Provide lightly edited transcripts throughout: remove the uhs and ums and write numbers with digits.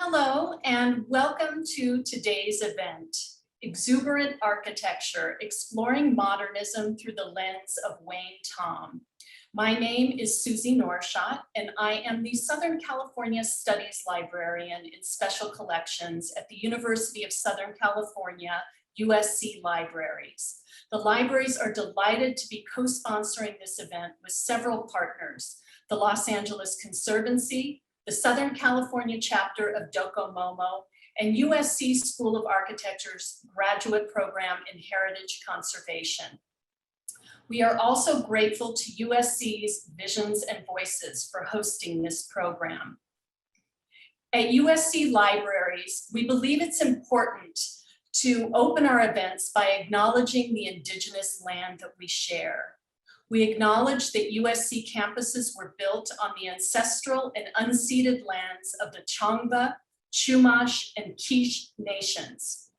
Hello, and welcome to today's event, Exuberant Architecture, Exploring Modernism Through the Lens of Wayne Thom. My name is Susie Norshot, and I am the Southern California Studies Librarian in Special Collections at the University of Southern California, USC Libraries. The libraries are delighted to be co-sponsoring this event with several partners, the Los Angeles Conservancy, the Southern California chapter of Docomomo, and USC School of Architecture's graduate program in Heritage Conservation. We are also grateful to USC's Visions and Voices for hosting this program. At USC Libraries, we believe it's important to open our events by acknowledging the indigenous land that we share. We acknowledge that USC campuses were built on the ancestral and unceded lands of the Chongva, Chumash, and Quiche nations.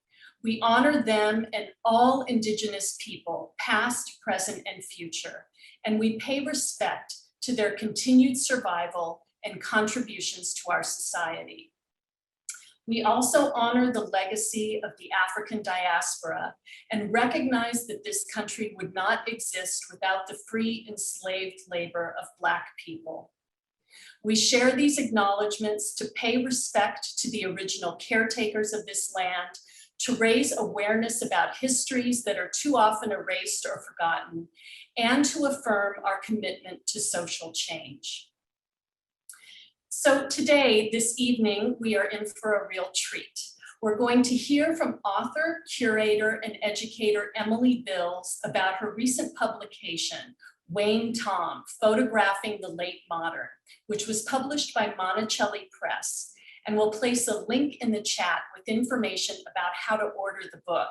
We honor them and all indigenous people, past, present, and future, and we pay respect to their continued survival and contributions to our society. We also honor the legacy of the African diaspora and recognize that this country would not exist without the free enslaved labor of Black people. We share these acknowledgements to pay respect to the original caretakers of this land, to raise awareness about histories that are too often erased or forgotten, and to affirm our commitment to social change. So today, this evening, we are in for a real treat. We're going to hear from author, curator, and educator Emily Bills about her recent publication, Wayne Thom, Photographing the Late Modern, which was published by Monticelli Press, and we'll place a link in the chat with information about how to order the book.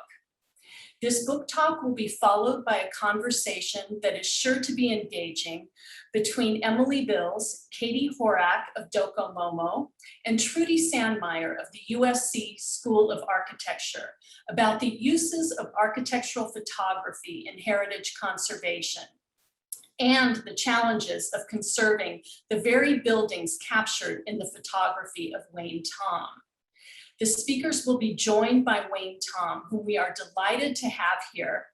This book talk will be followed by a conversation that is sure to be engaging between Emily Bills, Katie Horak of Docomomo, and Trudi Sandmeier of the USC School of Architecture about the uses of architectural photography in heritage conservation and the challenges of conserving the very buildings captured in the photography of Wayne Thom. The speakers will be joined by Wayne Thom, whom we are delighted to have here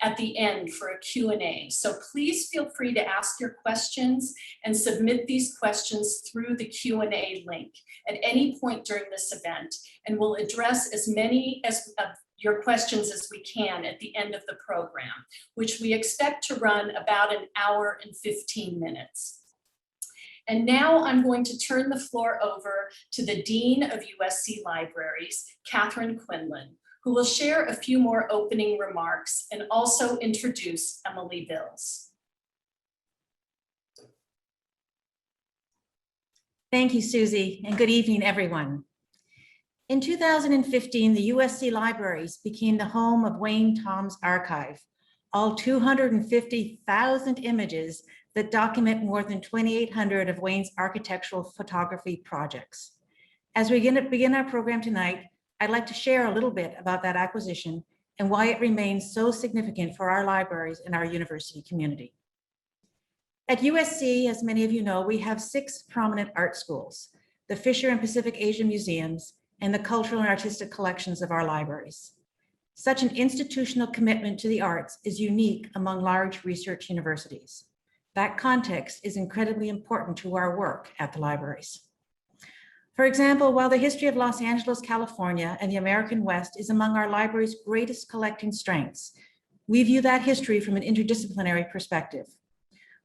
at the end for a Q&A. So please feel free to ask your questions and submit these questions through the Q&A link at any point during this event, and we'll address as many of your questions as we can at the end of the program, which we expect to run about an hour and 15 minutes. And now I'm going to turn the floor over to the Dean of USC Libraries, Catherine Quinlan, who will share a few more opening remarks and also introduce Emily Bills. Thank you, Susie, and good evening, everyone. In 2015, the USC Libraries became the home of Wayne Thom's archive, all 250,000 images that document more than 2,800 of Wayne's architectural photography projects. As we begin our program tonight, I'd like to share a little bit about that acquisition and why it remains so significant for our libraries and our university community. At USC, as many of you know, we have 6 prominent art schools, the Fisher and Pacific Asia Museums, and the cultural and artistic collections of our libraries. Such an institutional commitment to the arts is unique among large research universities. That context is incredibly important to our work at the libraries. For example, while the history of Los Angeles, California, and the American West is among our library's greatest collecting strengths, we view that history from an interdisciplinary perspective.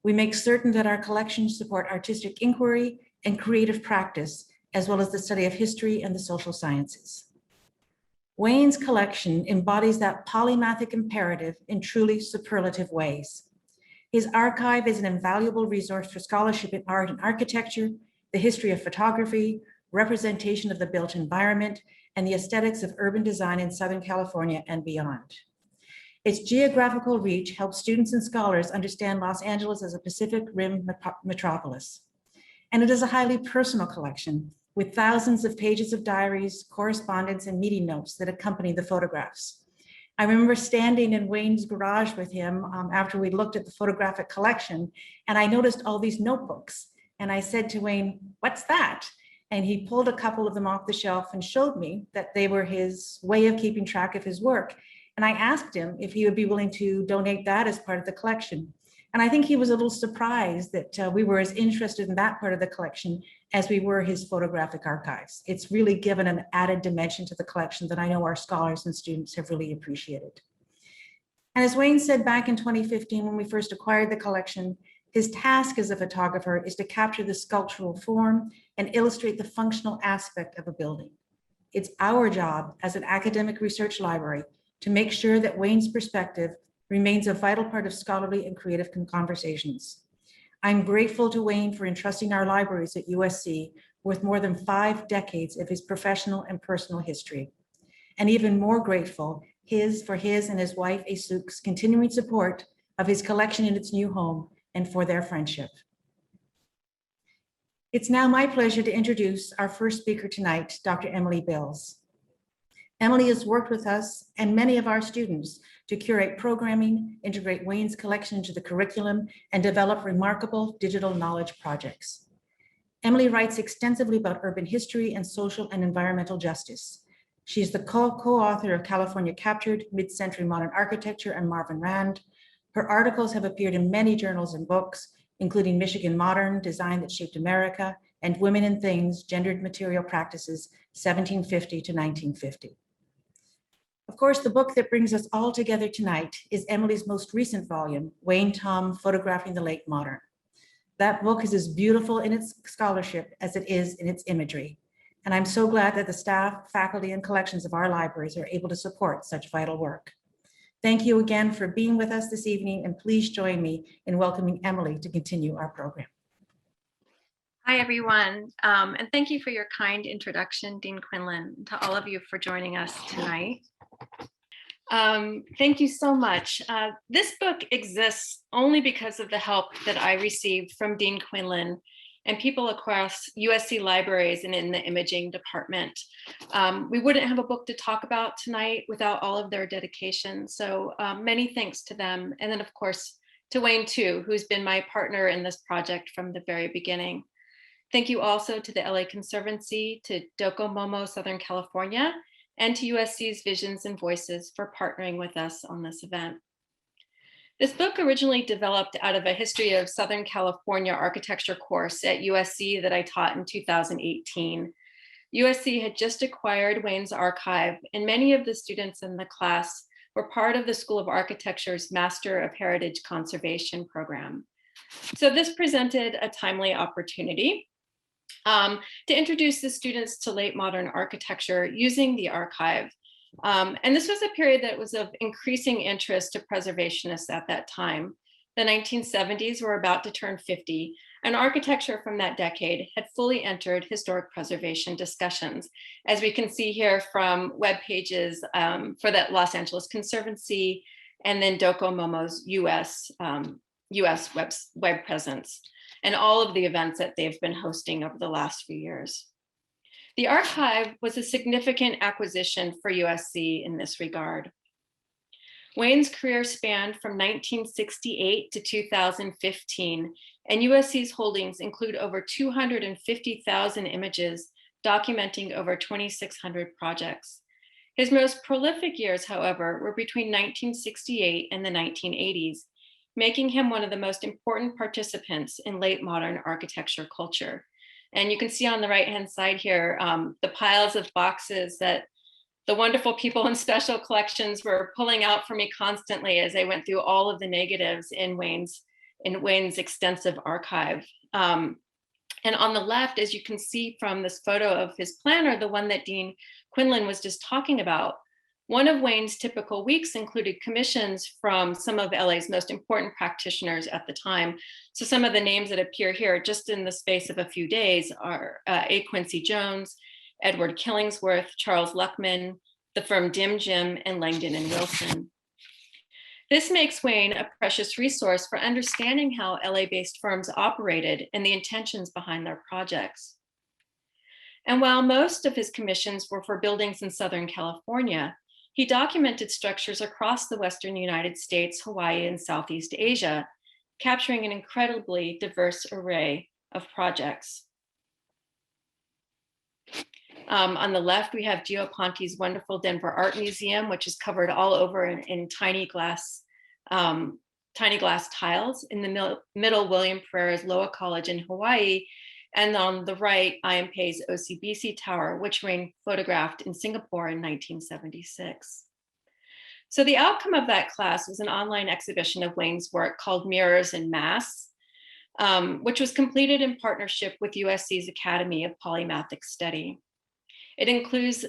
We make certain that our collections support artistic inquiry and creative practice, as well as the study of history and the social sciences. Wayne's collection embodies that polymathic imperative in truly superlative ways. His archive is an invaluable resource for scholarship in art and architecture, the history of photography, representation of the built environment, and the aesthetics of urban design in Southern California and beyond. Its geographical reach helps students and scholars understand Los Angeles as a Pacific Rim metropolis. And it is a highly personal collection with thousands of pages of diaries, correspondence, and meeting notes that accompany the photographs. I remember standing in Wayne's garage with him after we looked at the photographic collection, and I noticed all these notebooks. And I said to Wayne, "What's that?" And he pulled a couple of them off the shelf and showed me that they were his way of keeping track of his work. And I asked him if he would be willing to donate that as part of the collection. And I think he was a little surprised that we were as interested in that part of the collection as we were his photographic archives. It's really given an added dimension to the collection that I know our scholars and students have really appreciated. And as Wayne said back in 2015, when we first acquired the collection, his task as a photographer is to capture the sculptural form and illustrate the functional aspect of a building. It's our job as an academic research library to make sure that Wayne's perspective remains a vital part of scholarly and creative conversations. I'm grateful to Wayne for entrusting our libraries at USC with more than 5 decades of his professional and personal history. And even more grateful for his and his wife Asuk's continuing support of his collection in its new home and for their friendship. It's now my pleasure to introduce our first speaker tonight, Dr. Emily Bills. Emily has worked with us and many of our students to curate programming, integrate Wayne's collection into the curriculum, and develop remarkable digital knowledge projects. Emily writes extensively about urban history and social and environmental justice. She's the co-author of California Captured, Mid-Century Modern Architecture, and Marvin Rand. Her articles have appeared in many journals and books, including Michigan Modern, Design That Shaped America, and Women and Things, Gendered Material Practices, 1750 to 1950. Of course, the book that brings us all together tonight is Emily's most recent volume, Wayne Thom, Photographing the Late Modern. That book is as beautiful in its scholarship as it is in its imagery. And I'm so glad that the staff, faculty, and collections of our libraries are able to support such vital work. Thank you again for being with us this evening, and please join me in welcoming Emily to continue our program. Hi, everyone, and thank you for your kind introduction, Dean Quinlan, to all of you for joining us tonight. Thank you so much. This book exists only because of the help that I received from Dean Quinlan and people across USC Libraries and in the imaging department. We wouldn't have a book to talk about tonight without all of their dedication. So many thanks to them. And then of course, to Wayne too, who's been my partner in this project from the very beginning. Thank you also to the LA Conservancy, to Docomomo, Southern California, and to USC's Visions and Voices for partnering with us on this event. This book originally developed out of a history of Southern California architecture course at USC that I taught in 2018. USC had just acquired Wayne's archive, and many of the students in the class were part of the School of Architecture's Master of Heritage Conservation program. So this presented a timely opportunity to introduce the students to late modern architecture using the archive. And this was a period that was of increasing interest to preservationists at that time. The 1970s were about to turn 50, and architecture from that decade had fully entered historic preservation discussions, as we can see here from web pages for the Los Angeles Conservancy and then Docomomo's US web presence, and all of the events that they've been hosting over the last few years. The archive was a significant acquisition for USC in this regard. Wayne's career spanned from 1968 to 2015, and USC's holdings include over 250,000 images documenting over 2,600 projects. His most prolific years, however, were between 1968 and the 1980s, making him one of the most important participants in late modern architecture culture. And you can see on the right-hand side here, the piles of boxes that the wonderful people in special collections were pulling out for me constantly as I went through all of the negatives in Wayne's extensive archive. And on the left, as you can see from this photo of his planner, the one that Dean Quinlan was just talking about, one of Wayne's typical weeks included commissions from some of LA's most important practitioners at the time. So some of the names that appear here just in the space of a few days are A. Quincy Jones, Edward Killingsworth, Charles Luckman, the firm Dim Jim, and Langdon and Wilson. This makes Wayne a precious resource for understanding how LA-based firms operated and the intentions behind their projects. And while most of his commissions were for buildings in Southern California, he documented structures across the Western United States, Hawaii, and Southeast Asia, capturing an incredibly diverse array of projects. On the left, we have Gio Ponti's wonderful Denver Art Museum, which is covered all over in tiny glass tiles. In the middle, William Pereira's Loa College in Hawaii. And on the right, I.M. Pei's OCBC Tower, which Wayne photographed in Singapore in 1976. So the outcome of that class was an online exhibition of Wayne's work called Mirrors and Masks, which was completed in partnership with USC's Academy of Polymathic Study. It includes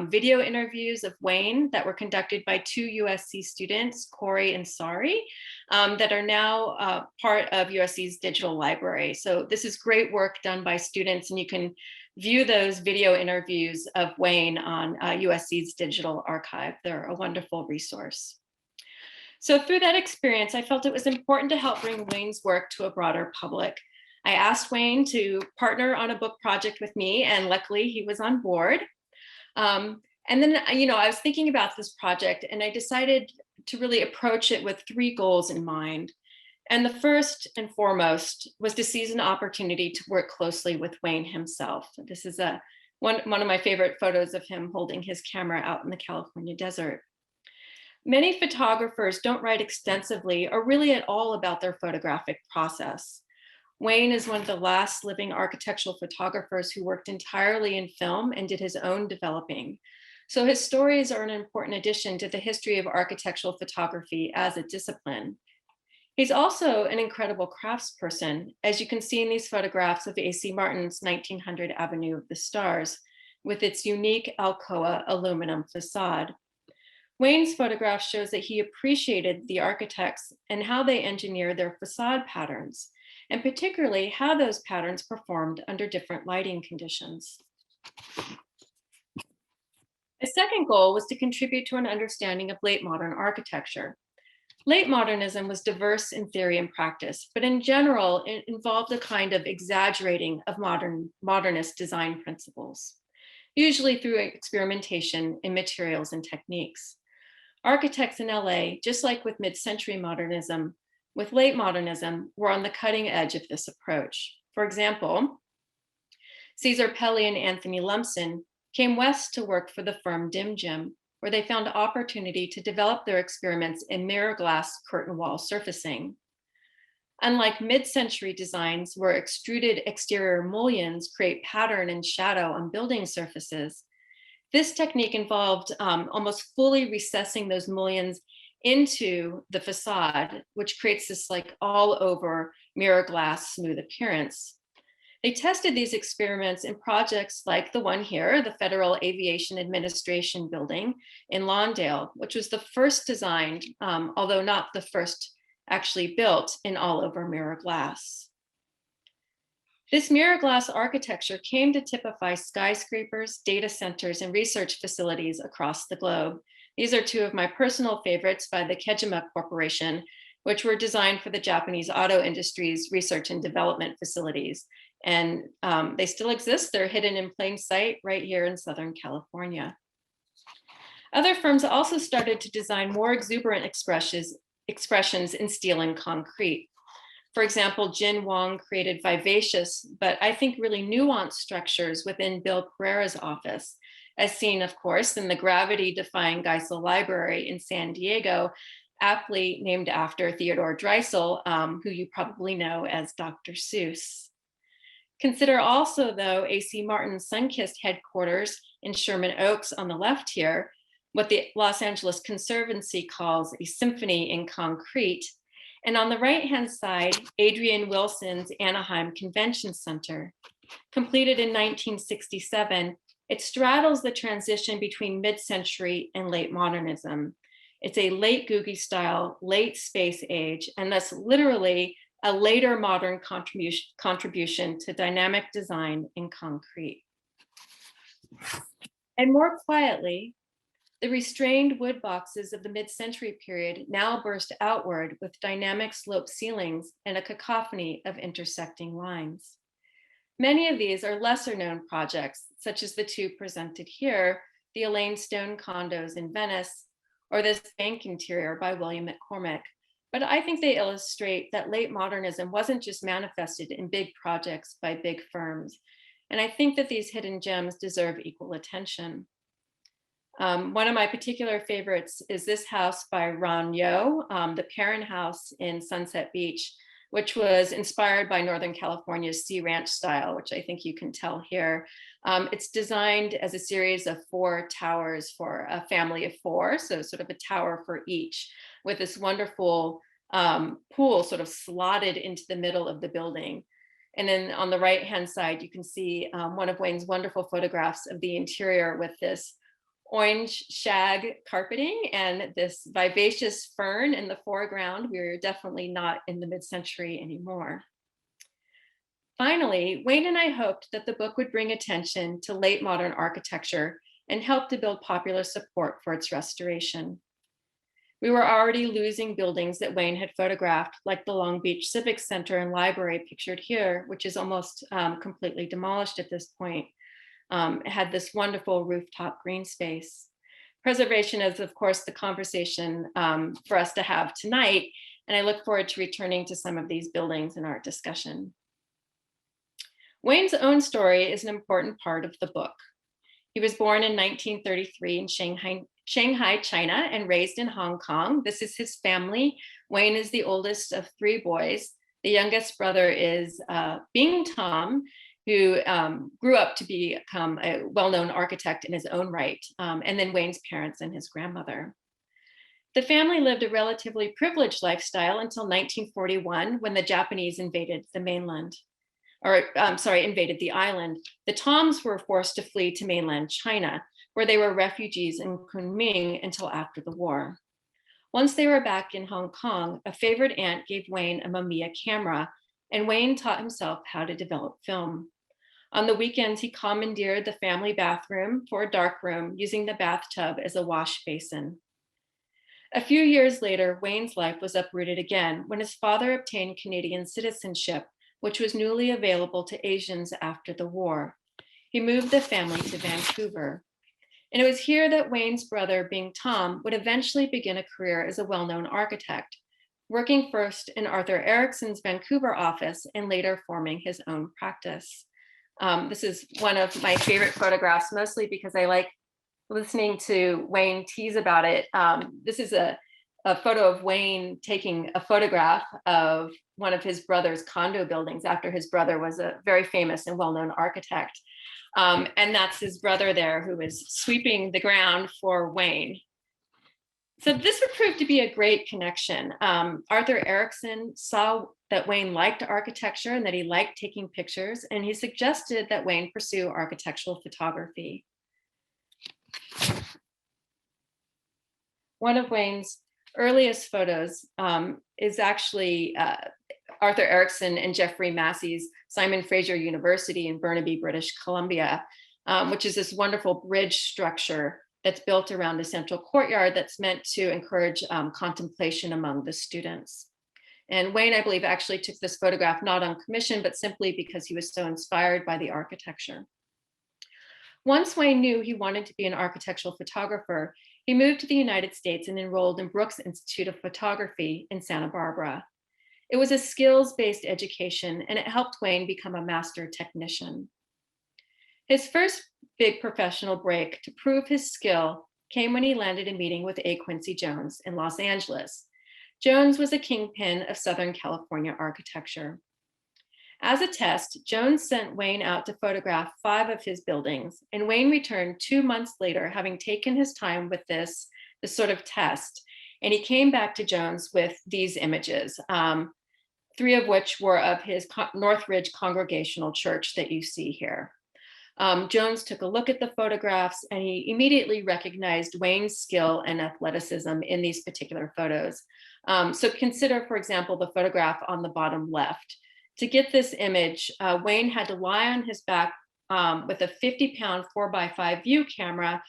video interviews of Wayne that were conducted by 2 USC students, Corey and Sari, that are now part of USC's digital library. So this is great work done by students, and you can view those video interviews of Wayne on USC's digital archive. They're a wonderful resource. So through that experience, I felt it was important to help bring Wayne's work to a broader public. I asked Wayne to partner on a book project with me, and luckily he was on board. And then, I was thinking about this project, and I decided to really approach it with 3 goals in mind. And the first and foremost was to seize an opportunity to work closely with Wayne himself. This is one of my favorite photos of him holding his camera out in the California desert. Many photographers don't write extensively or really at all about their photographic process. Wayne is one of the last living architectural photographers who worked entirely in film and did his own developing. So his stories are an important addition to the history of architectural photography as a discipline. He's also an incredible craftsperson, as you can see in these photographs of A.C. Martin's 1900 Avenue of the Stars, with its unique Alcoa aluminum facade. Wayne's photograph shows that he appreciated the architects and how they engineered their facade patterns, and particularly how those patterns performed under different lighting conditions. A second goal was to contribute to an understanding of late modern architecture. Late modernism was diverse in theory and practice, but in general, it involved a kind of exaggerating of modernist design principles, usually through experimentation in materials and techniques. Architects in LA, just like with mid-century modernism, with late modernism, were on the cutting edge of this approach. For example, Cesar Pelli and Anthony Lumpson came west to work for the firm Dim Jim, where they found opportunity to develop their experiments in mirror glass curtain wall surfacing. Unlike mid-century designs where extruded exterior mullions create pattern and shadow on building surfaces, this technique involved almost fully recessing those mullions into the facade, which creates this like all over mirror glass smooth appearance. They tested these experiments in projects like the one here, the Federal Aviation Administration building in Lawndale, which was the first designed, although not the first actually built in all over mirror glass. This mirror glass architecture came to typify skyscrapers, data centers, and research facilities across the globe. These are 2 of my personal favorites by the Kejima Corporation, which were designed for the Japanese auto industry's research and development facilities. And they still exist. They're hidden in plain sight right here in Southern California. Other firms also started to design more exuberant expressions in steel and concrete. For example, Jin Wong created vivacious, but I think really nuanced structures within Bill Pereira's office, as seen, of course, in the gravity-defying Geisel Library in San Diego, aptly named after Theodore Dreiser, who you probably know as Dr. Seuss. Consider also, though, A.C. Martin's sun-kissed headquarters in Sherman Oaks on the left here, what the Los Angeles Conservancy calls a symphony in concrete. And on the right-hand side, Adrian Wilson's Anaheim Convention Center. Completed in 1967, it straddles the transition between mid-century and late modernism. It's a late Googie style, late space age, and thus literally a later modern contribution to dynamic design in concrete. And more quietly, the restrained wood boxes of the mid-century period now burst outward with dynamic slope ceilings and a cacophony of intersecting lines. Many of these are lesser known projects, such as the 2 presented here, the Elaine Stone condos in Venice, or this bank interior by William McCormick. But I think they illustrate that late modernism wasn't just manifested in big projects by big firms. And I think that these hidden gems deserve equal attention. One of my particular favorites is this house by Ron Yo, the Perrin House in Sunset Beach, which was inspired by Northern California's Sea Ranch style, which I think you can tell here. It's designed as a series of 4 towers for a family of 4, so sort of a tower for each, with this wonderful pool sort of slotted into the middle of the building. And then on the right-hand side, you can see one of Wayne's wonderful photographs of the interior with this orange shag carpeting and this vivacious fern in the foreground. We're definitely not in the mid-century anymore. Finally, Wayne and I hoped that the book would bring attention to late modern architecture and help to build popular support for its restoration. We were already losing buildings that Wayne had photographed, like the Long Beach Civic Center and Library pictured here, which is almost completely demolished at this point. It had this wonderful rooftop green space. Preservation is, of course, the conversation for us to have tonight, and I look forward to returning to some of these buildings in our discussion. Wayne's own story is an important part of the book. He was born in 1933 in Shanghai, China, and raised in Hong Kong. This is his family. Wayne is the oldest of 3 boys. The youngest brother is Wayne Thom, who grew up to become a well-known architect in his own right, and then Wayne's parents and his grandmother. The family lived a relatively privileged lifestyle until 1941, when the Japanese invaded the mainland. Invaded the island. The Thoms were forced to flee to mainland China, where they were refugees in Kunming until after the war. Once they were back in Hong Kong, a favorite aunt gave Wayne a Mamiya camera, and Wayne taught himself how to develop film. On the weekends, he commandeered the family bathroom for a dark room, using the bathtub as a wash basin. A few years later, Wayne's life was uprooted again when his father obtained Canadian citizenship, which was newly available to Asians after the war. He moved the family to Vancouver. And it was here that Wayne's brother, Wayne Thom, would eventually begin a career as a well-known architect, working first in Arthur Erickson's Vancouver office and later forming his own practice. This is one of my favorite photographs, mostly because I like listening to Wayne tease about it. This is a photo of Wayne taking a photograph of one of his brother's condo buildings after his brother was a very famous and well-known architect. And that's his brother there who is sweeping the ground for Wayne. So this would prove to be a great connection. Arthur Erickson saw that Wayne liked architecture and that he liked taking pictures, and he suggested that Wayne pursue architectural photography. One of Wayne's earliest photos is actually Arthur Erickson and Jeffrey Massey's Simon Fraser University in Burnaby, British Columbia, which is this wonderful bridge structure that's built around a central courtyard that's meant to encourage contemplation among the students. And Wayne, I believe, actually took this photograph not on commission, but simply because he was so inspired by the architecture. Once Wayne knew he wanted to be an architectural photographer, he moved to the United States and enrolled in Brooks Institute of Photography in Santa Barbara. It was a skills-based education, and it helped Wayne become a master technician. His first big professional break to prove his skill came when he landed a meeting with A. Quincy Jones in Los Angeles. Jones was a kingpin of Southern California architecture. As a test, Jones sent Wayne out to photograph 5 of his buildings, and Wayne returned 2 months later, having taken his time with this sort of test. And he came back to Jones with these images, 3 of which were of his Northridge Congregational Church that you see here. Jones took a look at the photographs, and he immediately recognized Wayne's skill and athleticism in these particular photos. So consider, for example, the photograph on the bottom left. To get this image, Wayne had to lie on his back with a 50-pound 4x5 view camera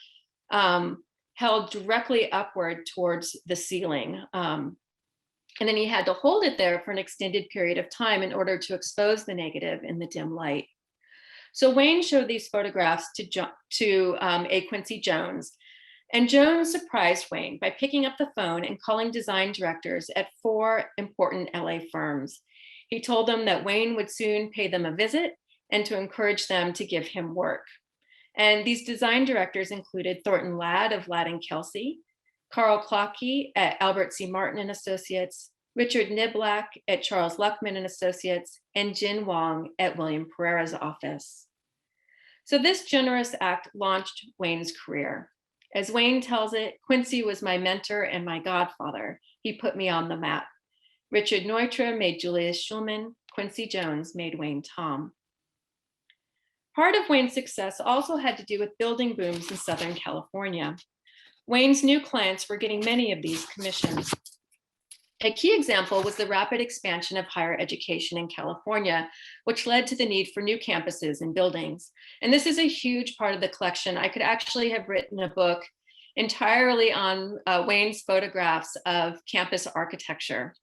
held directly upward towards the ceiling. And then he had to hold it there for an extended period of time in order to expose the negative in the dim light. So Wayne showed these photographs to A. Quincy Jones, and Jones surprised Wayne by picking up the phone and calling design directors at 4 important LA firms. He told them that Wayne would soon pay them a visit and to encourage them to give him work. And these design directors included Thornton Ladd of Ladd and Kelsey, Carl Clocke at Albert C. Martin and Associates, Richard Niblack at Charles Luckman and Associates, and Jin Wong at William Pereira's office. So this generous act launched Wayne's career. As Wayne tells it, Quincy was my mentor and my godfather. He put me on the map. Richard Neutra made Julius Schulman. Quincy Jones made Wayne Thom. Part of Wayne's success also had to do with building booms in Southern California. Wayne's new clients were getting many of these commissions. A key example was the rapid expansion of higher education in California, which led to the need for new campuses and buildings. And this is a huge part of the collection. I could actually have written a book entirely on Wayne's photographs of campus architecture.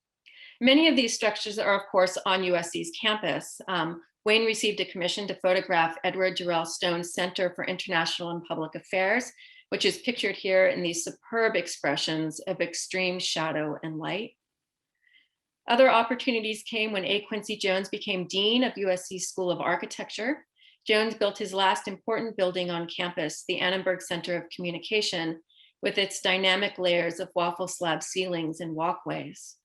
Many of these structures are, of course, on USC's campus. Wayne received a commission to photograph Edward Durrell Stone's Center for International and Public Affairs, which is pictured here in these superb expressions of extreme shadow and light. Other opportunities came when A. Quincy Jones became Dean of USC School of Architecture. Jones built his last important building on campus, the Annenberg Center of Communication, with its dynamic layers of waffle slab ceilings and walkways.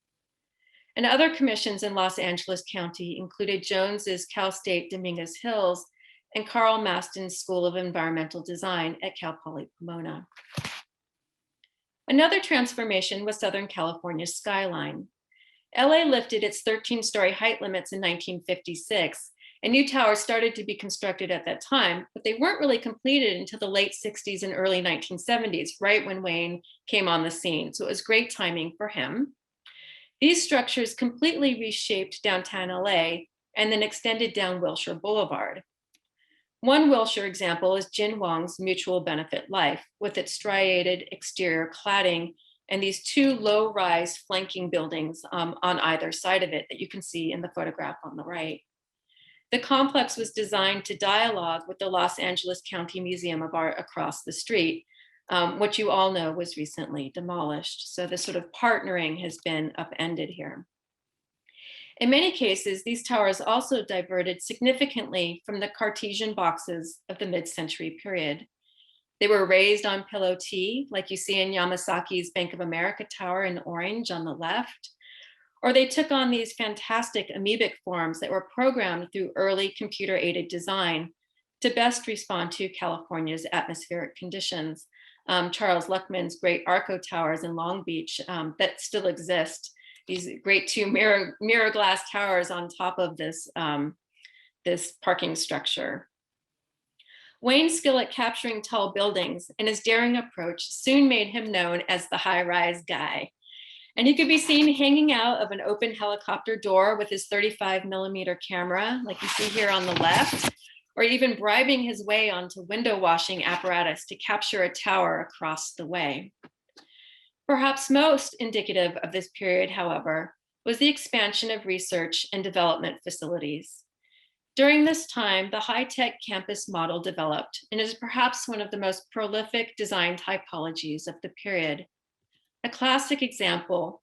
And other commissions in Los Angeles County included Jones's Cal State Dominguez Hills and Carl Maston's School of Environmental Design at Cal Poly Pomona. Another transformation was Southern California's skyline. LA lifted its 13-story height limits in 1956, and new towers started to be constructed at that time, but they weren't really completed until the late 60s and early 1970s, right when Wayne came on the scene. So it was great timing for him. These structures completely reshaped downtown LA and then extended down Wilshire Boulevard. One Wilshire example is Jin Wong's Mutual Benefit Life, with its striated exterior cladding and these two low-rise flanking buildings on either side of it that you can see in the photograph on the right. The complex was designed to dialogue with the Los Angeles County Museum of Art across the street, which you all know was recently demolished. So this sort of partnering has been upended here. In many cases, these towers also diverted significantly from the Cartesian boxes of the mid-century period. They were raised on pillow T, like you see in Yamasaki's Bank of America Tower in orange on the left, or they took on these fantastic amoebic forms that were programmed through early computer-aided design to best respond to California's atmospheric conditions. Charles Luckman's great Arco Towers in Long Beach that still exist, these great two mirror glass towers on top of this, this parking structure. Wayne's skill at capturing tall buildings and his daring approach soon made him known as the high-rise guy. And he could be seen hanging out of an open helicopter door with his 35mm camera, like you see here on the left, or even bribing his way onto window washing apparatus to capture a tower across the way. Perhaps most indicative of this period, however, was the expansion of research and development facilities. During this time, the high-tech campus model developed and is perhaps one of the most prolific design typologies of the period. A classic example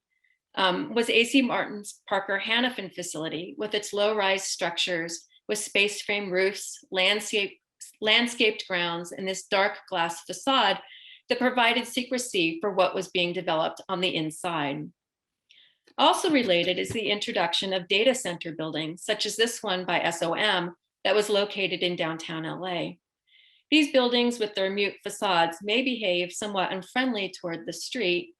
was A.C. Martin's Parker Hannafin facility with its low-rise structures with space frame roofs, landscaped grounds, and this dark glass facade that provided secrecy for what was being developed on the inside. Also related is the introduction of data center buildings, such as this one by SOM that was located in downtown LA. These buildings with their mute facades may behave somewhat unfriendly toward the street,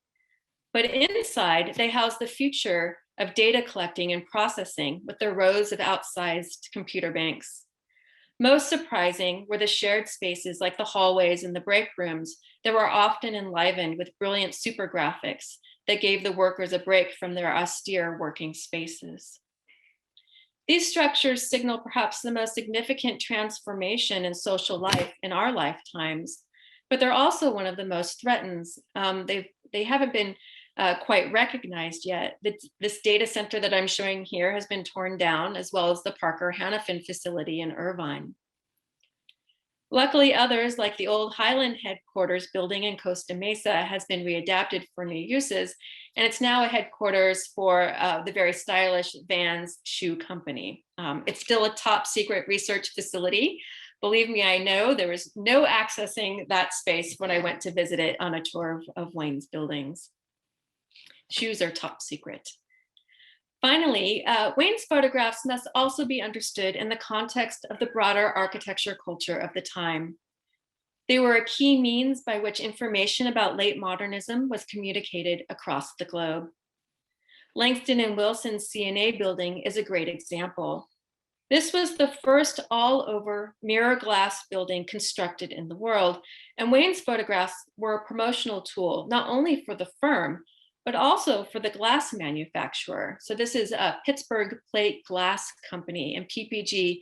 but inside they house the future of data collecting and processing with their rows of outsized computer banks. Most surprising were the shared spaces like the hallways and the break rooms that were often enlivened with brilliant super graphics that gave the workers a break from their austere working spaces. These structures signal perhaps the most significant transformation in social life in our lifetimes, but they're also one of the most threatened. They haven't been quite recognized yet. This data center that I'm showing here has been torn down, as well as the Parker Hannafin facility in Irvine. Luckily, others, like the old Highland headquarters building in Costa Mesa, has been readapted for new uses, and it's now a headquarters for the very stylish Vans Shoe Company. It's still a top secret research facility. Believe me, I know there was no accessing that space when I went to visit it on a tour of Wayne's buildings. Shoes are top secret. Finally, Wayne's photographs must also be understood in the context of the broader architecture culture of the time. They were a key means by which information about late modernism was communicated across the globe. Langston and Wilson's CNA building is a great example. This was the first all-over mirror glass building constructed in the world, and Wayne's photographs were a promotional tool, not only for the firm, but also for the glass manufacturer. So this is a Pittsburgh Plate Glass Company, and PPG,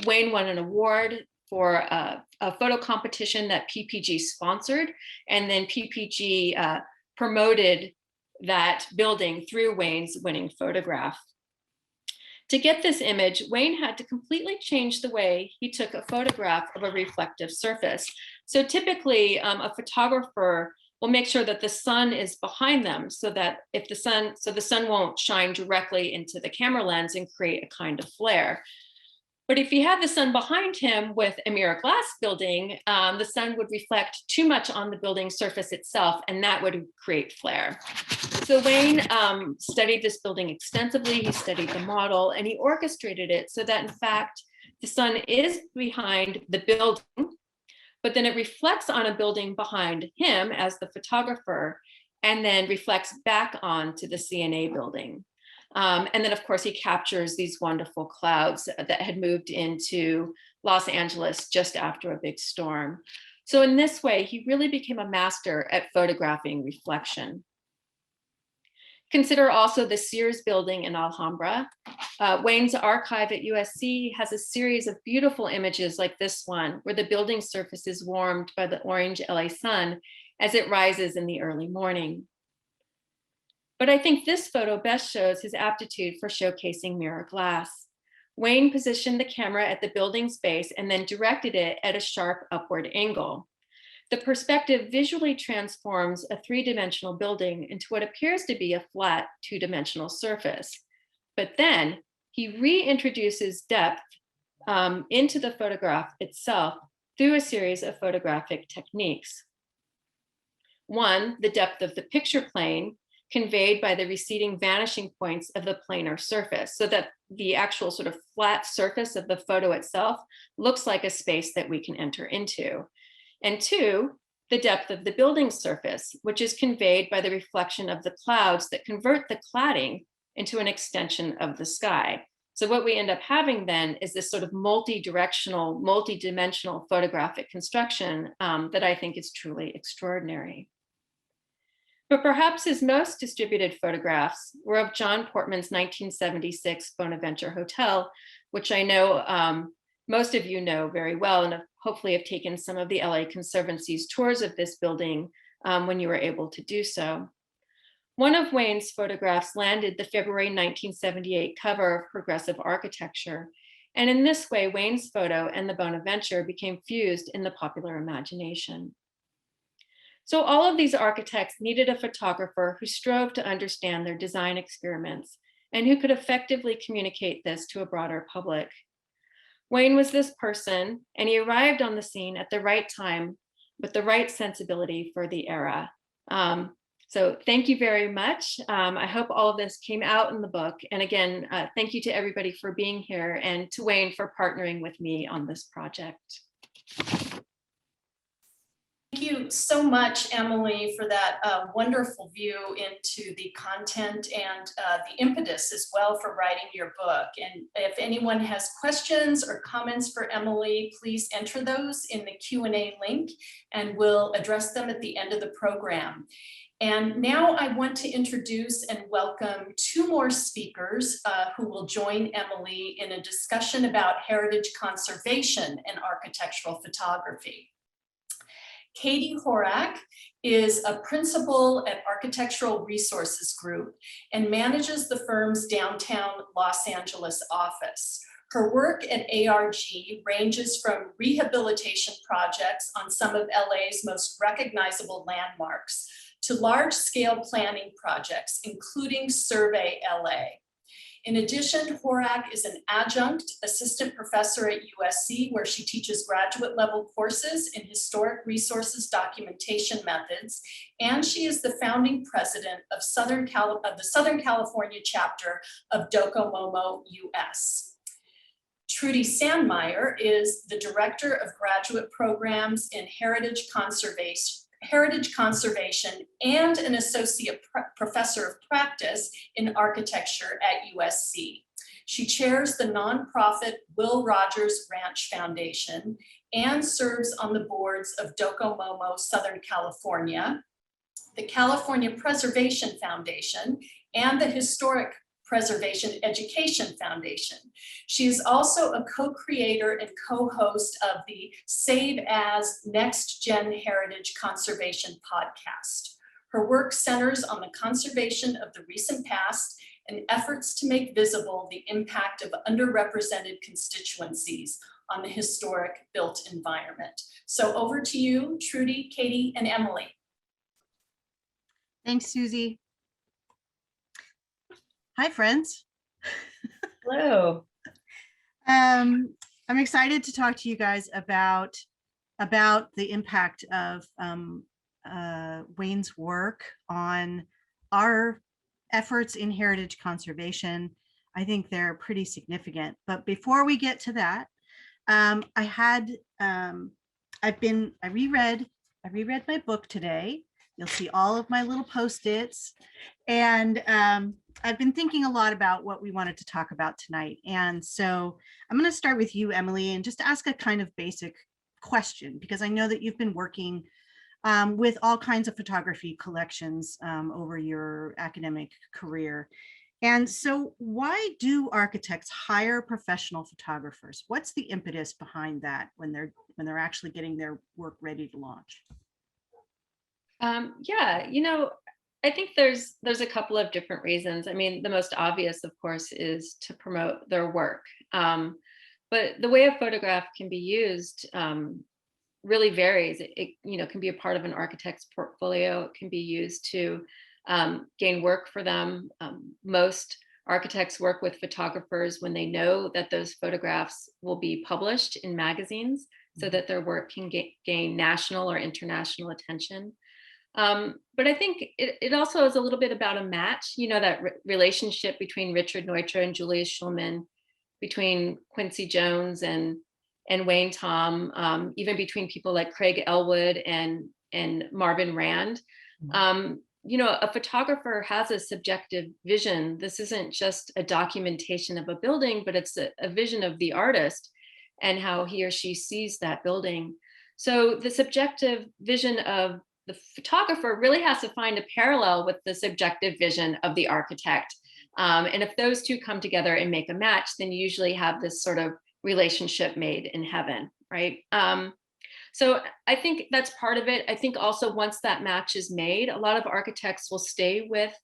Wayne won an award for a photo competition that PPG sponsored, and then PPG promoted that building through Wayne's winning photograph. To get this image, Wayne had to completely change the way he took a photograph of a reflective surface. So typically, a photographer will make sure that the sun is behind them so that if the sun won't shine directly into the camera lens and create a kind of flare. But if he had the sun behind him with a mirror glass building, the sun would reflect too much on the building surface itself, and that would create flare. So Wayne studied this building extensively. He studied the model, and he orchestrated it so that, in fact, the sun is behind the building, but then it reflects on a building behind him as the photographer, and then reflects back onto the CNA building. And then, of course, he captures these wonderful clouds that had moved into Los Angeles just after a big storm. So in this way, he really became a master at photographing reflection. Consider also the Sears building in Alhambra. Wayne's archive at USC has a series of beautiful images like this one, where the building surface is warmed by the orange LA sun as it rises in the early morning. But I think this photo best shows his aptitude for showcasing mirror glass. Wayne positioned the camera at the building's base and then directed it at a sharp upward angle. The perspective visually transforms a three-dimensional building into what appears to be a flat two-dimensional surface. But then he reintroduces depth into the photograph itself through a series of photographic techniques. One, the depth of the picture plane, conveyed by the receding vanishing points of the planar surface, so that the actual sort of flat surface of the photo itself looks like a space that we can enter into. And two, the depth of the building surface, which is conveyed by the reflection of the clouds that convert the cladding into an extension of the sky. So what we end up having then is this sort of multi-directional, multi-dimensional photographic construction that I think is truly extraordinary. But perhaps his most distributed photographs were of John Portman's 1976 Bonaventure Hotel, which I know most of you know very well, and hopefully have taken some of the LA Conservancy's tours of this building when you were able to do so. One of Wayne's photographs landed the February 1978 cover of Progressive Architecture. And in this way, Wayne's photo and the Bonaventure became fused in the popular imagination. So all of these architects needed a photographer who strove to understand their design experiments and who could effectively communicate this to a broader public. Wayne was this person, and he arrived on the scene at the right time with the right sensibility for the era. So thank you very much. I hope all of this came out in the book. And again, thank you to everybody for being here, and to Wayne for partnering with me on this project. Thank you so much, Emily, for that wonderful view into the content and the impetus as well for writing your book. And if anyone has questions or comments for Emily, please enter those in the Q&A link, and we'll address them at the end of the program. And now I want to introduce and welcome two more speakers who will join Emily in a discussion about heritage conservation and architectural photography. Katie Horak is a principal at Architectural Resources Group and manages the firm's downtown Los Angeles office. Her work at ARG ranges from rehabilitation projects on some of LA's most recognizable landmarks to large-scale planning projects, including Survey LA. In addition, Horak is an adjunct assistant professor at USC, where she teaches graduate level courses in historic resources documentation methods, and she is the founding president of the Southern California chapter of Docomomo US. Trudi Sandmeier is the director of graduate programs in heritage conservation and an associate professor of practice in architecture at USC. She chairs the nonprofit Will Rogers Ranch Foundation and serves on the boards of Docomomo, Southern California, the California Preservation Foundation, and the Historic Preservation Education Foundation. She is also a co-creator and co-host of the Save As Next Gen Heritage Conservation podcast. Her work centers on the conservation of the recent past and efforts to make visible the impact of underrepresented constituencies on the historic built environment. So over to you, Trudi, Katie, and Emily. Thanks, Susie. Hi, friends. Hello. I'm excited to talk to you guys about the impact of Wayne's work on our efforts in heritage conservation. I think they're pretty significant. But before we get to that, I reread my book today. You'll see all of my little Post-its, and I've been thinking a lot about what we wanted to talk about tonight. And so I'm going to start with you, Emily, and just ask a kind of basic question, because I know that you've been working with all kinds of photography collections over your academic career. And so why do architects hire professional photographers? What's the impetus behind that when they're actually getting their work ready to launch? Yeah, I think there's a couple of different reasons. I mean, the most obvious, of course, is to promote their work. But the way a photograph can be used really varies. It can be a part of an architect's portfolio. It can be used to gain work for them. Most architects work with photographers when they know that those photographs will be published in magazines so that their work can gain national or international attention. But I think it also is a little bit about a match, that relationship between Richard Neutra and Julius Schulman, between Quincy Jones and Wayne Thom, even between people like Craig Elwood and Marvin Rand. A photographer has a subjective vision. This isn't just a documentation of a building, but it's a vision of the artist and how he or she sees that building. So the subjective vision of the photographer really has to find a parallel with the subjective vision of the architect. And if those two come together and make a match, then you usually have this sort of relationship made in heaven, right? So I think that's part of it. I think also once that match is made, a lot of architects will stay with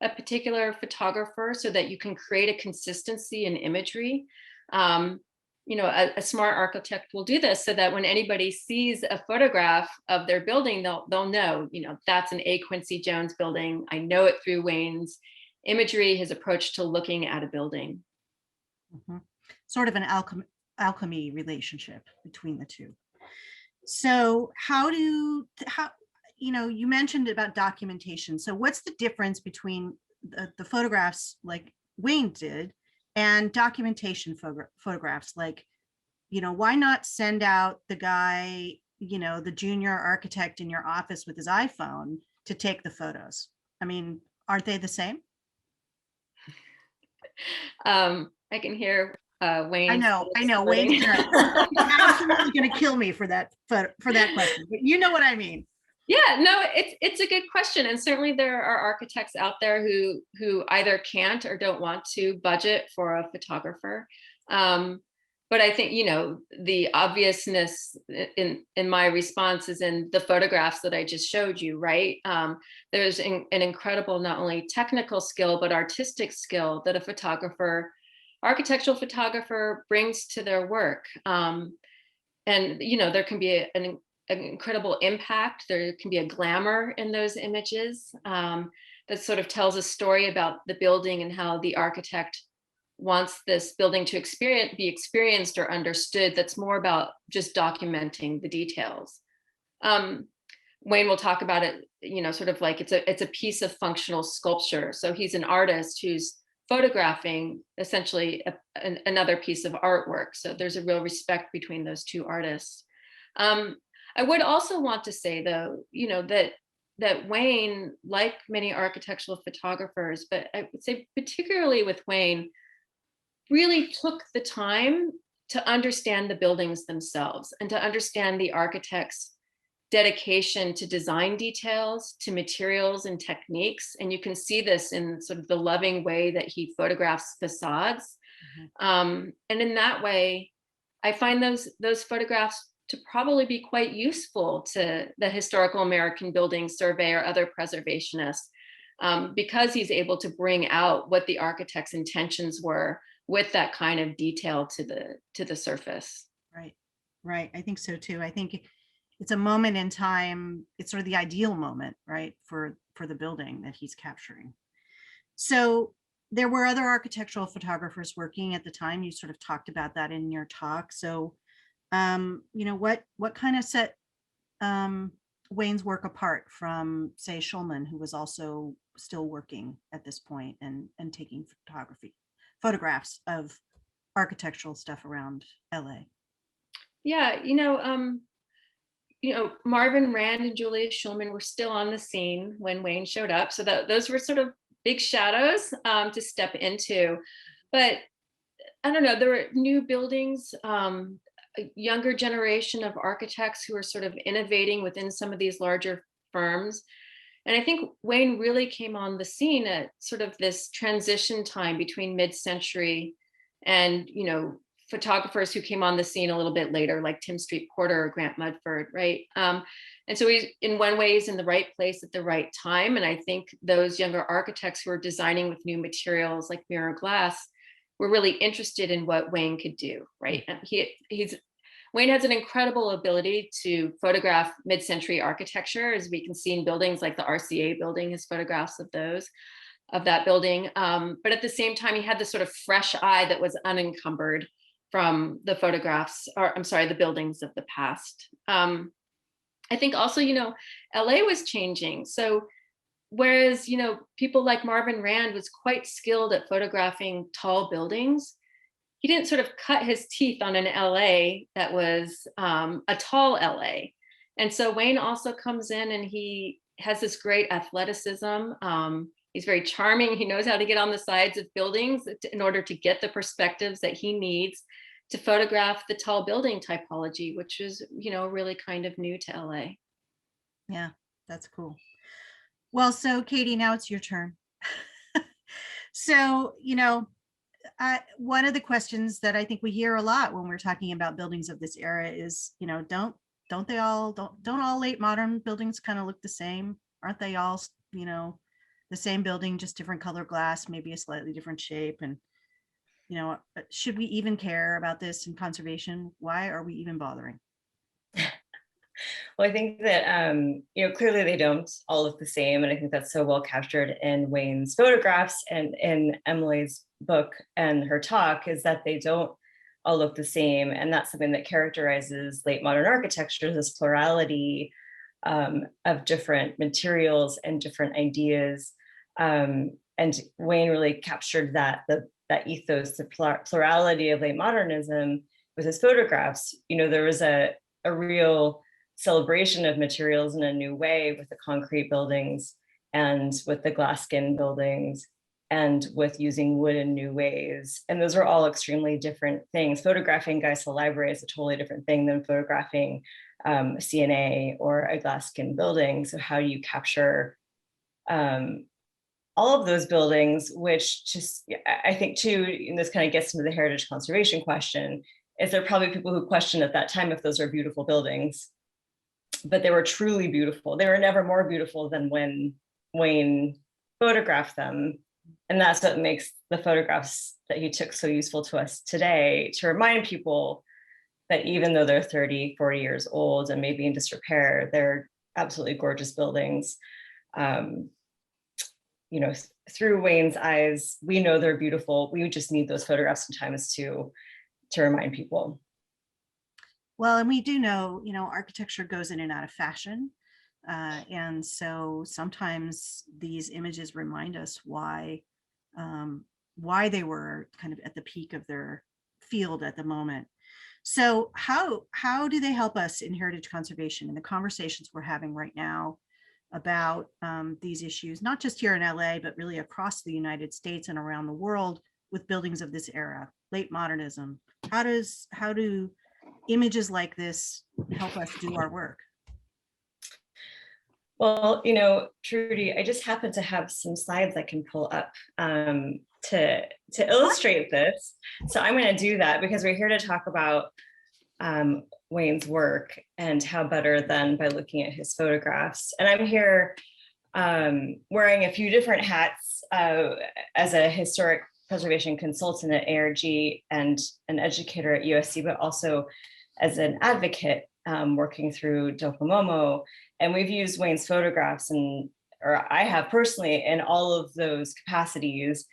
a particular photographer so that you can create a consistency in imagery. A smart architect will do this so that when anybody sees a photograph of their building, they'll know, that's an A. Quincy Jones building. I know it through Wayne's imagery, his approach to looking at a building. Mm-hmm. Sort of an alchemy relationship between the two. So you mentioned about documentation. So what's the difference between the photographs like Wayne did and documentation photographs? Like, why not send out the guy, the junior architect in your office with his iPhone to take the photos? I mean, aren't they the same? I can hear Wayne. I know. Wayne's absolutely going to kill me for that question, but you know what I mean. Yeah, no, it's a good question, and certainly there are architects out there who either can't or don't want to budget for a photographer. But I think the obviousness in my response is in the photographs that I just showed you, right? There's an incredible not only technical skill but artistic skill that a photographer architectural photographer brings to their work. And, you know, there can be an incredible impact. There can be a glamour in those images that sort of tells a story about the building and how the architect wants this building to be experienced or understood. That's more about just documenting the details. Wayne will talk about it, you know, sort of like it's a piece of functional sculpture. So he's an artist who's photographing essentially another piece of artwork. So there's a real respect between those two artists. I would also want to say, though, you know, that Wayne, like many architectural photographers, but I would say particularly with Wayne, really took the time to understand the buildings themselves and to understand the architect's dedication to design details, to materials and techniques. And you can see this in sort of the loving way that he photographs facades. And in that way, I find those photographs to probably be quite useful to the Historical American Building Survey or other preservationists, because he's able to bring out what the architect's intentions were with that kind of detail to the surface. Right. I think so too. I think it's a moment in time. It's sort of the ideal moment, right, for the building that he's capturing. So there were other architectural photographers working at the time. You sort of talked about that in your talk. So, you know, what kind of set Wayne's work apart from, say, Schulman, who was also still working at this point and taking photographs of architectural stuff around LA? Yeah, Marvin Rand and Julius Schulman were still on the scene when Wayne showed up. So those were sort of big shadows to step into. But I don't know, there were new buildings, a younger generation of architects who were sort of innovating within some of these larger firms. And I think Wayne really came on the scene at sort of this transition time between mid-century and, you know, photographers who came on the scene a little bit later, like Tim Street Porter or Grant Mudford, right? And so he's, in one way, he's in the right place at the right time. And I think those younger architects who are designing with new materials like mirror glass were really interested in what Wayne could do, right? And Wayne has an incredible ability to photograph mid-century architecture, as we can see in buildings like the RCA building, his photographs of that building. But at the same time, he had this sort of fresh eye that was unencumbered from the the buildings of the past. I think also, you know, LA was changing. So whereas, you know, people like Marvin Rand was quite skilled at photographing tall buildings, he didn't sort of cut his teeth on an LA that was a tall LA. And so Wayne also comes in and he has this great athleticism. He's very charming. He knows how to get on the sides of buildings in order to get the perspectives that he needs to photograph the tall building typology, which is, you know, really kind of new to LA. Yeah, that's cool. Well, so Katie, now it's your turn. So, you know, one of the questions that I think we hear a lot when we're talking about buildings of this era is, you know, don't all late modern buildings kind of look the same? Aren't they all, you know, the same building, just different color glass, maybe a slightly different shape? And, you know, should we even care about this in conservation? Why are we even bothering? Well, I think that, you know, clearly they don't all look the same. And I think that's so well captured in Wayne's photographs and in Emily's book and her talk, is that they don't all look the same. And that's something that characterizes late modern architecture, this plurality of different materials and different ideas. And Wayne really captured that ethos, the plurality of late modernism with his photographs. You know, there was a real celebration of materials in a new way with the concrete buildings and with the glass skin buildings and with using wood in new ways. And those are all extremely different things. Photographing Geisel Library is a totally different thing than photographing CNA or a glass skin building. So how do you capture all of those buildings, which just, I think too, and this kind of gets into the heritage conservation question, is there probably people who questioned at that time if those are beautiful buildings, but they were truly beautiful. They were never more beautiful than when Wayne photographed them. And that's what makes the photographs that he took so useful to us today, to remind people that even though they're 30, 40 years old and maybe in disrepair, they're absolutely gorgeous buildings. You know, through Wayne's eyes, we know they're beautiful. We just need those photographs sometimes to remind people. Well, and we do know, architecture goes in and out of fashion. And so sometimes these images remind us why they were kind of at the peak of their field at the moment. So how do they help us in heritage conservation and the conversations we're having right now about these issues, not just here in LA, but really across the United States and around the world with buildings of this era, late modernism? How do images like this help us do our work? Well, Trudi, I just happen to have some slides I can pull up to illustrate this. So I'm going to do that because we're here to talk about Wayne's work and how better than by looking at his photographs. And I'm here wearing a few different hats as a historic preservation consultant at ARG and an educator at USC, but also as an advocate working through Docomomo. And we've used Wayne's photographs, or I have personally, in all of those capacities.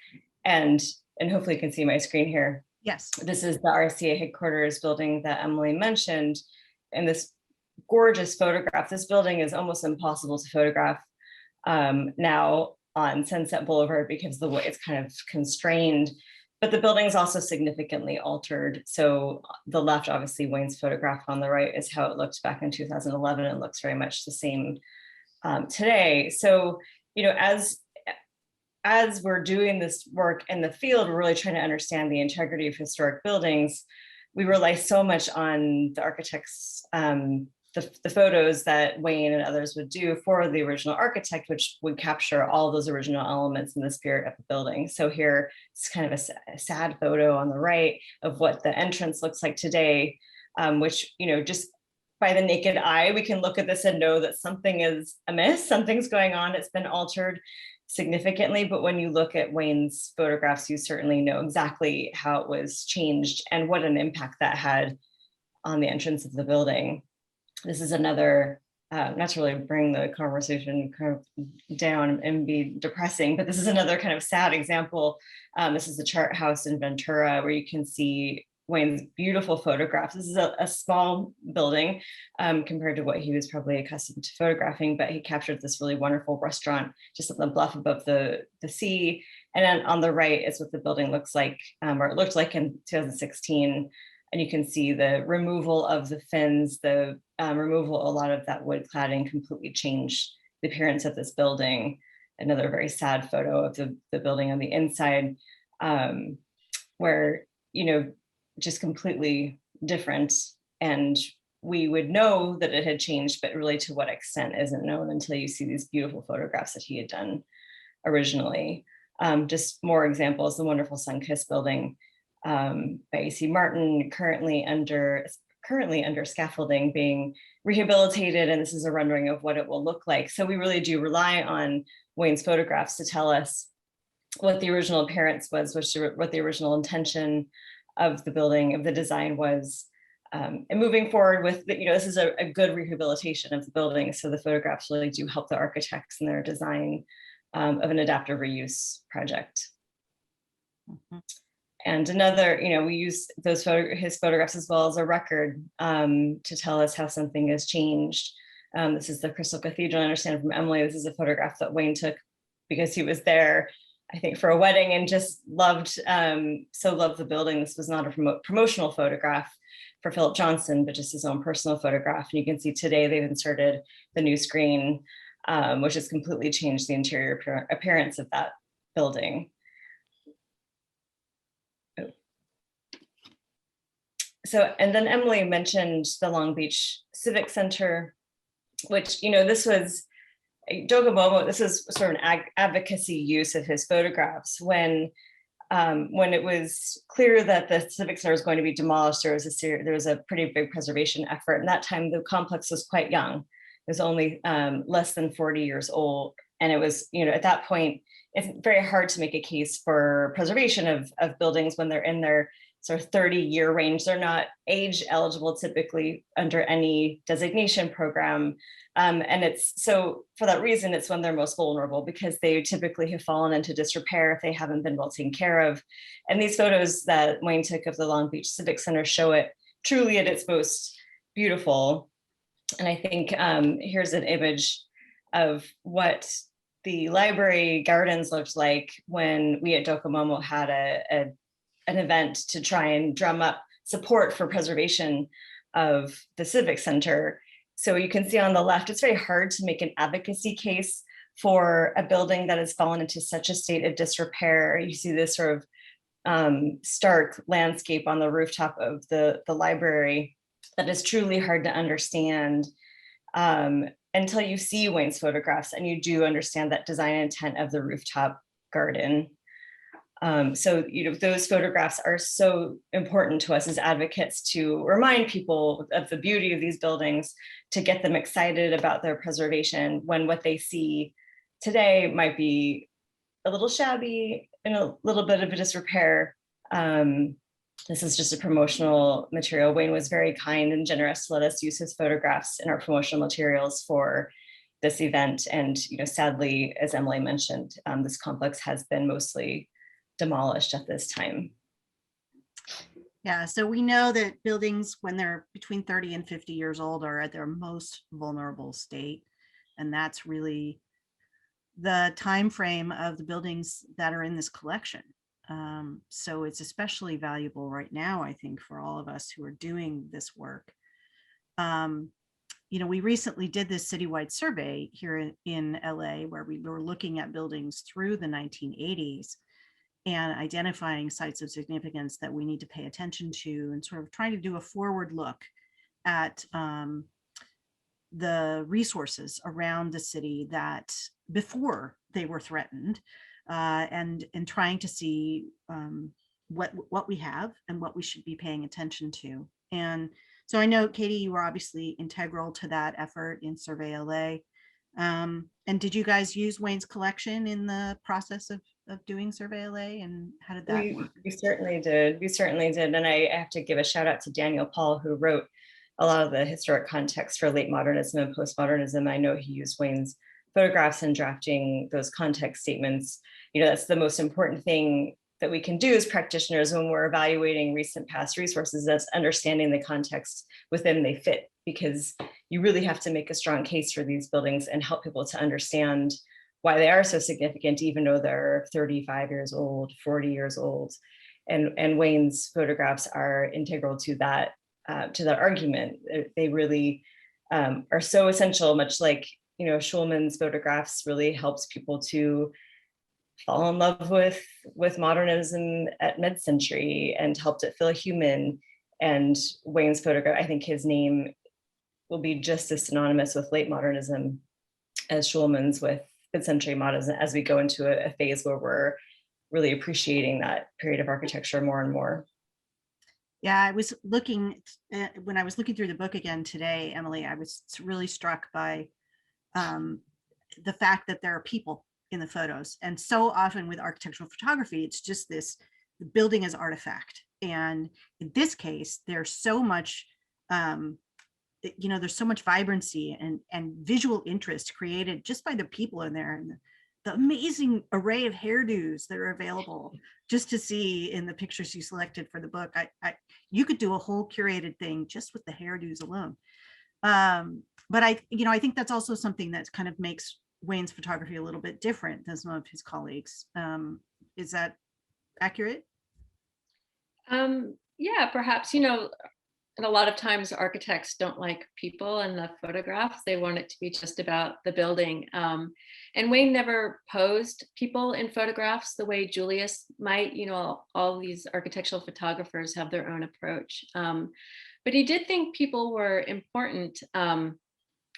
And hopefully you can see my screen here. Yes. This is the RCA headquarters building that Emily mentioned. And this gorgeous photograph, this building is almost impossible to photograph now on Sunset Boulevard because of the way it's kind of constrained, but the building is also significantly altered. So the left, obviously Wayne's photograph, on the right is how it looked back in 2011. It looks very much the same today. So, as we're doing this work in the field, we're really trying to understand the integrity of historic buildings. We rely so much on the architects, the photos that Wayne and others would do for the original architect, which would capture all those original elements in the spirit of the building. So here it's kind of a sad photo on the right of what the entrance looks like today, which, just by the naked eye, we can look at this and know that something is amiss, something's going on, it's been altered significantly. But when you look at Wayne's photographs, you certainly know exactly how it was changed and what an impact that had on the entrance of the building. This is another, not to really bring the conversation kind of down and be depressing, but this is another kind of sad example. This is the Chart House in Ventura, where you can see Wayne's beautiful photographs. This is a small building compared to what he was probably accustomed to photographing, but he captured this really wonderful restaurant just on the bluff above the sea. And then on the right is what the building looks like, or it looked like in 2016. And you can see the removal of the fins, the removal, a lot of that wood cladding completely changed the appearance of this building. Another very sad photo of the building on the inside, where, just completely different. And we would know that it had changed, but really to what extent isn't known until you see these beautiful photographs that he had done originally. Just more examples, the wonderful Sunkist building by A.C. Martin, currently under scaffolding, being rehabilitated. And this is a rendering of what it will look like. So we really do rely on Wayne's photographs to tell us what the original appearance was, what the original intention of the building, of the design was. And moving forward with, this is a good rehabilitation of the building. So the photographs really do help the architects in their design of an adaptive reuse project. Mm-hmm. And another, we use his photographs as well as a record to tell us how something has changed. This is the Crystal Cathedral. I understand from Emily, this is a photograph that Wayne took because he was there, I think, for a wedding and just loved the building. This was not a promotional photograph for Philip Johnson, but just his own personal photograph. And you can see today they've inserted the new screen, which has completely changed the interior appearance of that building. So, and then Emily mentioned the Long Beach Civic Center, which, this was Docomomo. This is sort of an advocacy use of his photographs. When it was clear that the Civic Center was going to be demolished, there was a pretty big preservation effort. And that time the complex was quite young. It was only less than 40 years old. And it was, at that point, it's very hard to make a case for preservation of buildings when they're in their sort of 30-year range. They're not age eligible typically under any designation program. And it's so for that reason, it's when they're most vulnerable, because they typically have fallen into disrepair if they haven't been well taken care of. And these photos that Wayne took of the Long Beach Civic Center show it truly at its most beautiful. And I think here's an image of what the library gardens looked like when we at Docomomo had an event to try and drum up support for preservation of the Civic Center. So you can see on the left, it's very hard to make an advocacy case for a building that has fallen into such a state of disrepair. You see this sort of stark landscape on the rooftop of the library that is truly hard to understand until you see Wayne's photographs and you do understand that design intent of the rooftop garden. So, those photographs are so important to us as advocates to remind people of the beauty of these buildings, to get them excited about their preservation when what they see today might be a little shabby and a little bit of a disrepair. This is just a promotional material. Wayne was very kind and generous to let us use his photographs in our promotional materials for this event. And, sadly, as Emily mentioned, this complex has been mostly demolished at this time. Yeah, so we know that buildings, when they're between 30 and 50 years old, are at their most vulnerable state. And that's really the time frame of the buildings that are in this collection. So it's especially valuable right now, I think, for all of us who are doing this work. We recently did this citywide survey here in LA, where we were looking at buildings through the 1980s and identifying sites of significance that we need to pay attention to, and sort of trying to do a forward look at the resources around the city that before they were threatened, and trying to see what we have and what we should be paying attention to. And so I know, Katie, you were obviously integral to that effort in Survey LA. And did you guys use Wayne's collection in the process of doing Survey LA, and how did that work? We certainly did. We certainly did. And I have to give a shout out to Daniel Paul, who wrote a lot of the historic context for late modernism and postmodernism. I know he used Wayne's photographs in drafting those context statements. That's the most important thing that we can do as practitioners when we're evaluating recent past resources, that's understanding the context within they fit, because you really have to make a strong case for these buildings and help people to understand why they are so significant, even though they're 35 years old, 40 years old. And Wayne's photographs are integral to that argument. They really are so essential, much like, Schulman's photographs really helps people to fall in love with modernism at mid-century and helped it feel human. And Wayne's photograph, I think his name will be just as synonymous with late modernism as Schulman's with mid-century modernism, as we go into a phase where we're really appreciating that period of architecture more and more. Yeah, I was looking, when I was looking through the book again today, Emily, I was really struck by the fact that there are people in the photos. And so often with architectural photography, it's just the building as artifact. And in this case, there's so much, there's so much vibrancy and visual interest created just by the people in there, and the amazing array of hairdos that are available just to see in the pictures you selected for the book. You could do a whole curated thing just with the hairdos alone. But I think that's also something that kind of makes Wayne's photography a little bit different than some of his colleagues. Is that accurate? Yeah, perhaps, and a lot of times architects don't like people in the photographs. They want it to be just about the building. And Wayne never posed people in photographs the way Julius might. All these architectural photographers have their own approach. But he did think people were important.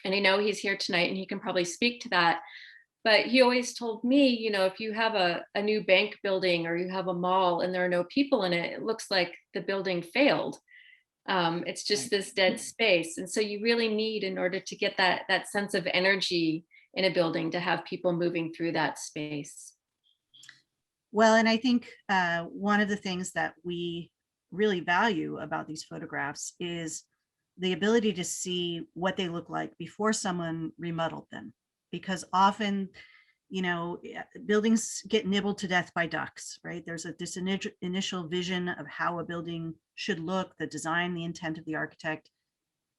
And I know he's here tonight and he can probably speak to that. But he always told me, if you have a new bank building or you have a mall and there are no people in it, it looks like the building failed. It's just this dead space. And so you really need, in order to get that sense of energy in a building, to have people moving through that space. Well, and I think one of the things that we really value about these photographs is the ability to see what they look like before someone remodeled them. Because often, you know, buildings get nibbled to death by ducks, right? There's this initial vision of how a building should look, the design, the intent of the architect.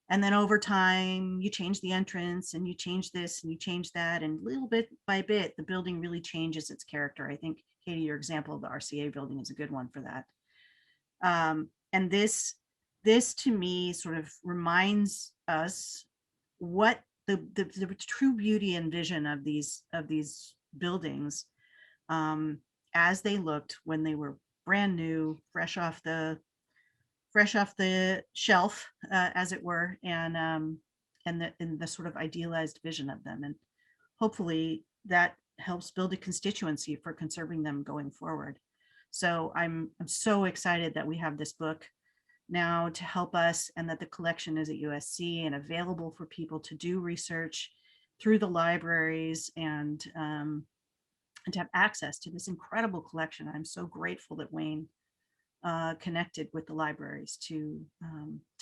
And then over time, you change the entrance and you change this and you change that. And little bit by bit, the building really changes its character. I think, Katie, your example of the RCA building is a good one for that. And this to me sort of reminds us what the true beauty and vision of these buildings as they looked when they were brand new, fresh off the shelf, as it were, and the sort of idealized vision of them. And hopefully that helps build a constituency for conserving them going forward. So I'm so excited that we have this book now to help us, and that the collection is at USC and available for people to do research through the libraries, and to have access to this incredible collection. I'm so grateful that Wayne connected with the libraries to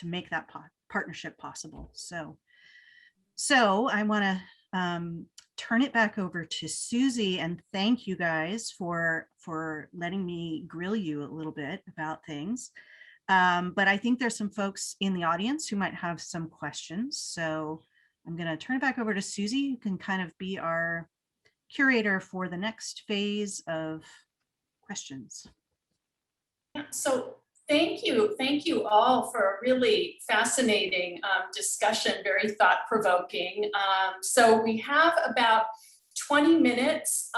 make that partnership possible. So I want to turn it back over to Susie, and thank you guys for letting me grill you a little bit about things. But I think there's some folks in the audience who might have some questions. So I'm going to turn it back over to Susie, who can kind of be our curator for the next phase of questions. So thank you all for a really fascinating discussion, very thought-provoking. So we have about 20 minutes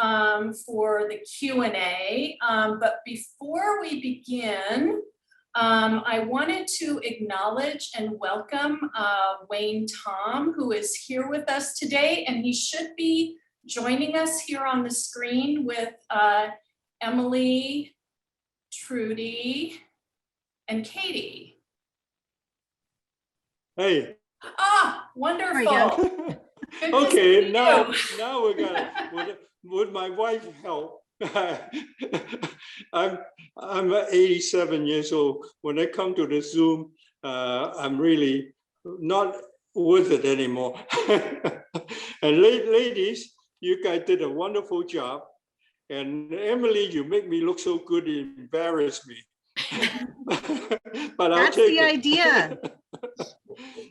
for the Q&A, but before we begin, I wanted to acknowledge and welcome Wayne Thom, who is here with us today, and he should be joining us here on the screen with Emily, Trudi, and Katie. Hey. Ah, wonderful. Okay, now we're gonna, with my wife's help, I'm 87 years old. When I come to the Zoom, I'm really not with it anymore. And ladies, you guys did a wonderful job. And Emily, you make me look so good, it embarrassed me. But that's the idea.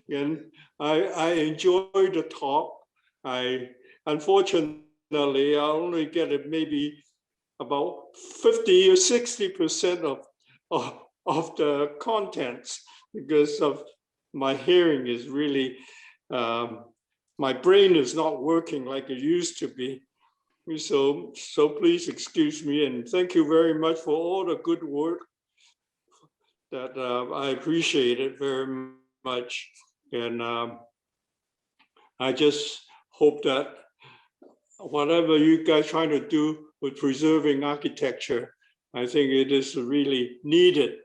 And I enjoyed the talk. Unfortunately, I only get it maybe about 50 or 60% of the contents, because of my hearing is really, my brain is not working like it used to be. So please excuse me, and thank you very much for all the good work that I appreciate it very much. And I just hope that whatever you guys trying to do with preserving architecture, I think it is really needed,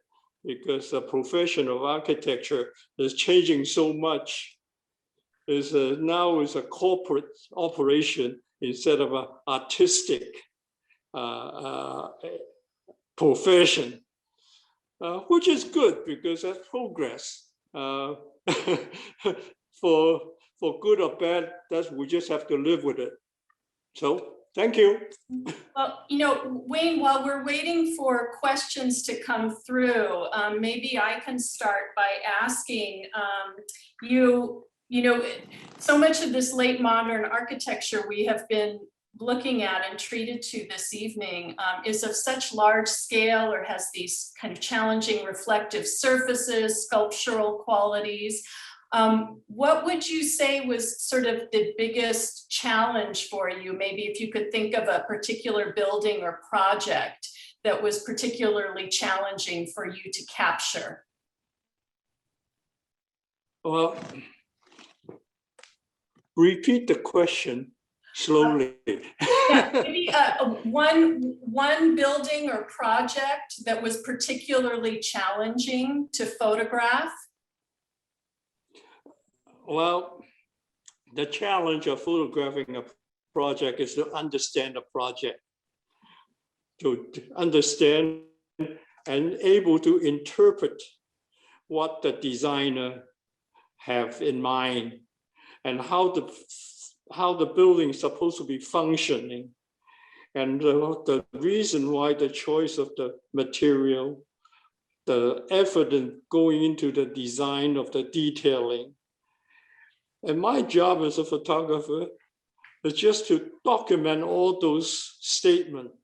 because the profession of architecture is changing so much. Now is a corporate operation instead of an artistic profession, which is good because that's progress. For good or bad, we just have to live with it. So thank you. Well, you know, Wayne, while we're waiting for questions to come through, maybe I can start by asking you know, so much of this late modern architecture we have been looking at and treated to this evening is of such large scale, or has these kind of challenging reflective surfaces, sculptural qualities. What would you say was sort of the biggest challenge for you? Maybe if you could think of a particular building or project that was particularly challenging for you to capture. Well, repeat the question slowly. Yeah, maybe one building or project that was particularly challenging to photograph. Well, the challenge of photographing a project is to understand the project. to understand and able to interpret what the designer have in mind and how the building is supposed to be functioning, and the reason why the choice of the material, the effort in going into the design of the detailing. And my job as a photographer is just to document all those statements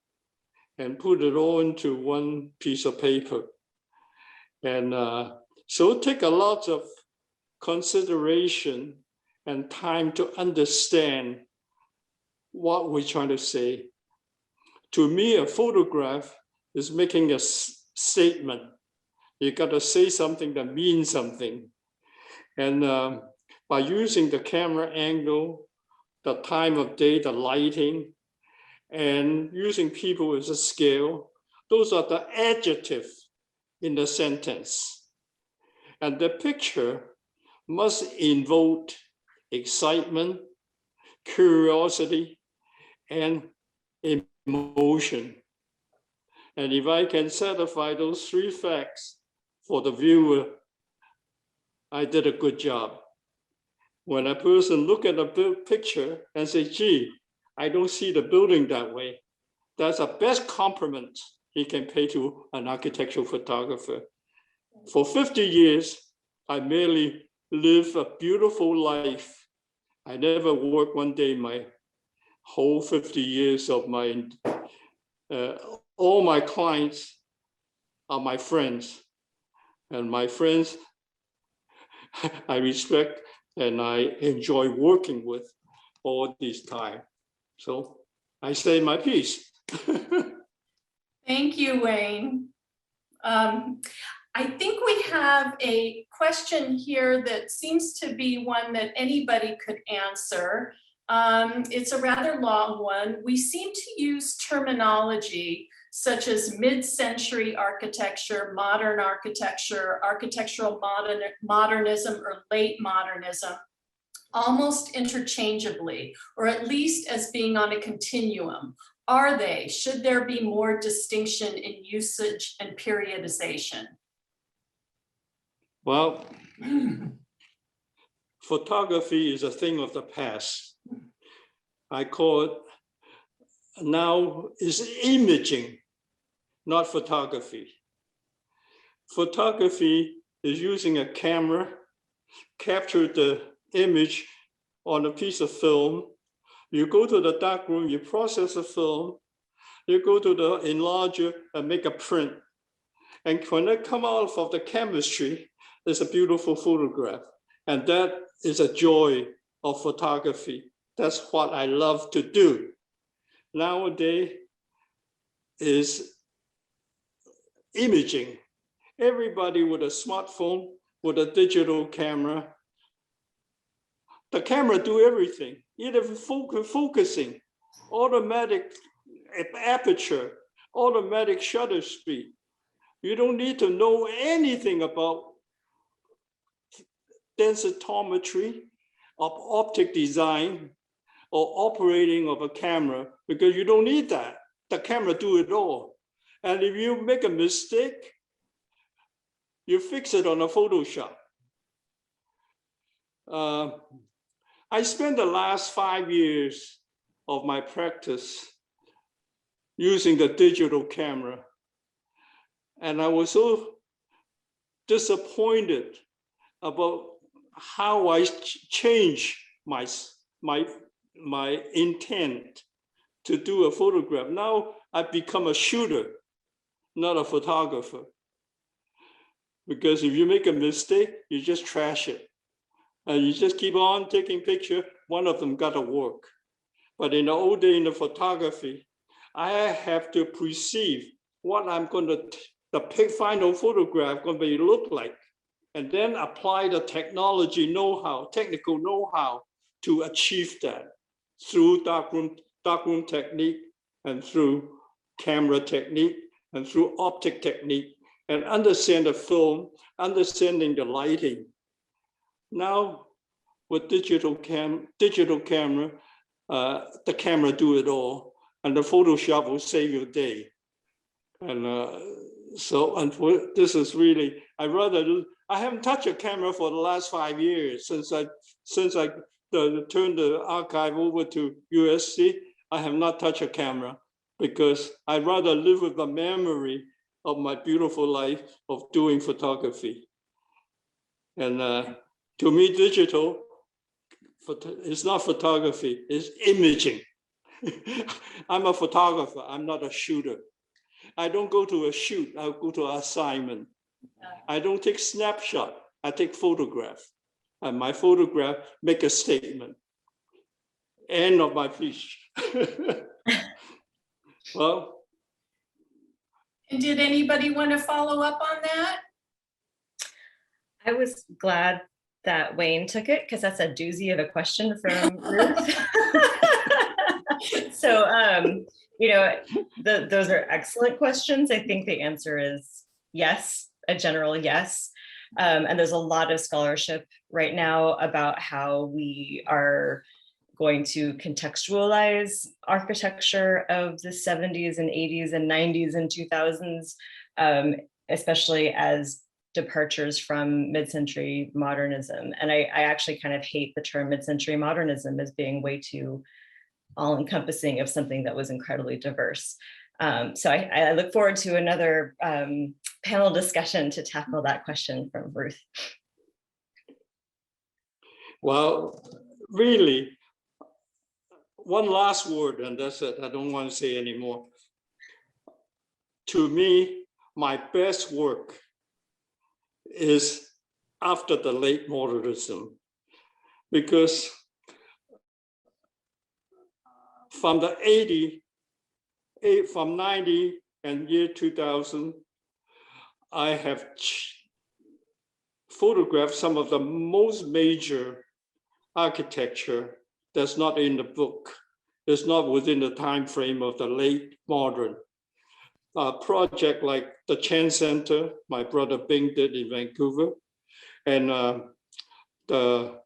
and put it all into one piece of paper. And so it takes a lot of consideration and time to understand what we're trying to say. To me, a photograph is making a statement. You got to say something that means something. And by using the camera angle, the time of day, the lighting, and using people as a scale, those are the adjectives in the sentence. And the picture must invoke excitement, curiosity, and emotion. And if I can satisfy those three facts for the viewer, I did a good job. When a person look at a picture and say, gee, I don't see the building that way, that's the best compliment he can pay to an architectural photographer. For 50 years, I merely live a beautiful life. I never worked one day my whole 50 years of my, all my clients are my friends. And my friends, I respect and I enjoy working with all this time. So I say my piece. Thank you, Wayne. I think we have a question here that seems to be one that anybody could answer. It's a rather long one. We seem to use terminology such as mid-century architecture, modern architecture, architectural modernism, or late modernism, almost interchangeably, or at least as being on a continuum. Are they? Should there be more distinction in usage and periodization? Well, photography is a thing of the past. I call it now is imaging, not photography. Photography is using a camera, capture the image on a piece of film. You go to the darkroom, you process the film, you go to the enlarger and make a print. And when it comes out of the chemistry, it's a beautiful photograph. And that is a joy of photography. That's what I love to do. Nowadays is imaging. Everybody with a smartphone, with a digital camera. The camera do everything, either focusing, automatic aperture, automatic shutter speed. You don't need to know anything about densitometry of optic design or operating of a camera, because you don't need that. The camera do it all. And if you make a mistake, you fix it on a Photoshop. I spent the last 5 years of my practice using the digital camera. And I was so disappointed about how I changed my intent to do a photograph. Now I've become a shooter, not a photographer. Because if you make a mistake, you just trash it. And you just keep on taking pictures, one of them gotta work. But in the old day in the photography, I have to perceive what I'm gonna, the final photograph gonna be look like, and then apply the technology know-how, technical know-how to achieve that through darkroom technique and through camera technique and through optic technique, and understand the film, understanding the lighting. Now, with digital camera, the camera do it all, and the Photoshop will save your day. And this is really, I haven't touched a camera for the last 5 years since I turned the archive over to USC. I have not touched a camera because I'd rather live with the memory of my beautiful life of doing photography. And to me, digital, it's not photography, it's imaging. I'm a photographer, I'm not a shooter. I don't go to a shoot, I'll go to an assignment. I don't take snapshot, I take photograph. And my photograph make a statement. End of my speech. Well. And did anybody want to follow up on that? I was glad that Wayne took it because that's a doozy of a question from Ruth. So, those are excellent questions. I think the answer is yes, a general yes. And there's a lot of scholarship right now about how we are going to contextualize architecture of the 70s and 80s and 90s and 2000s, especially as departures from mid-century modernism. And I actually kind of hate the term mid-century modernism as being way too all-encompassing of something that was incredibly diverse. So I look forward to another panel discussion to tackle that question from Ruth. Well, really, one last word, and that's it. I don't want to say anymore. To me, my best work is after the late modernism, because from the 80, from 90 and year 2000, I have photographed some of the most major architecture that's not in the book. It's not within the time frame of the late modern. A project like the Chan Center, my brother Bing did in Vancouver, and the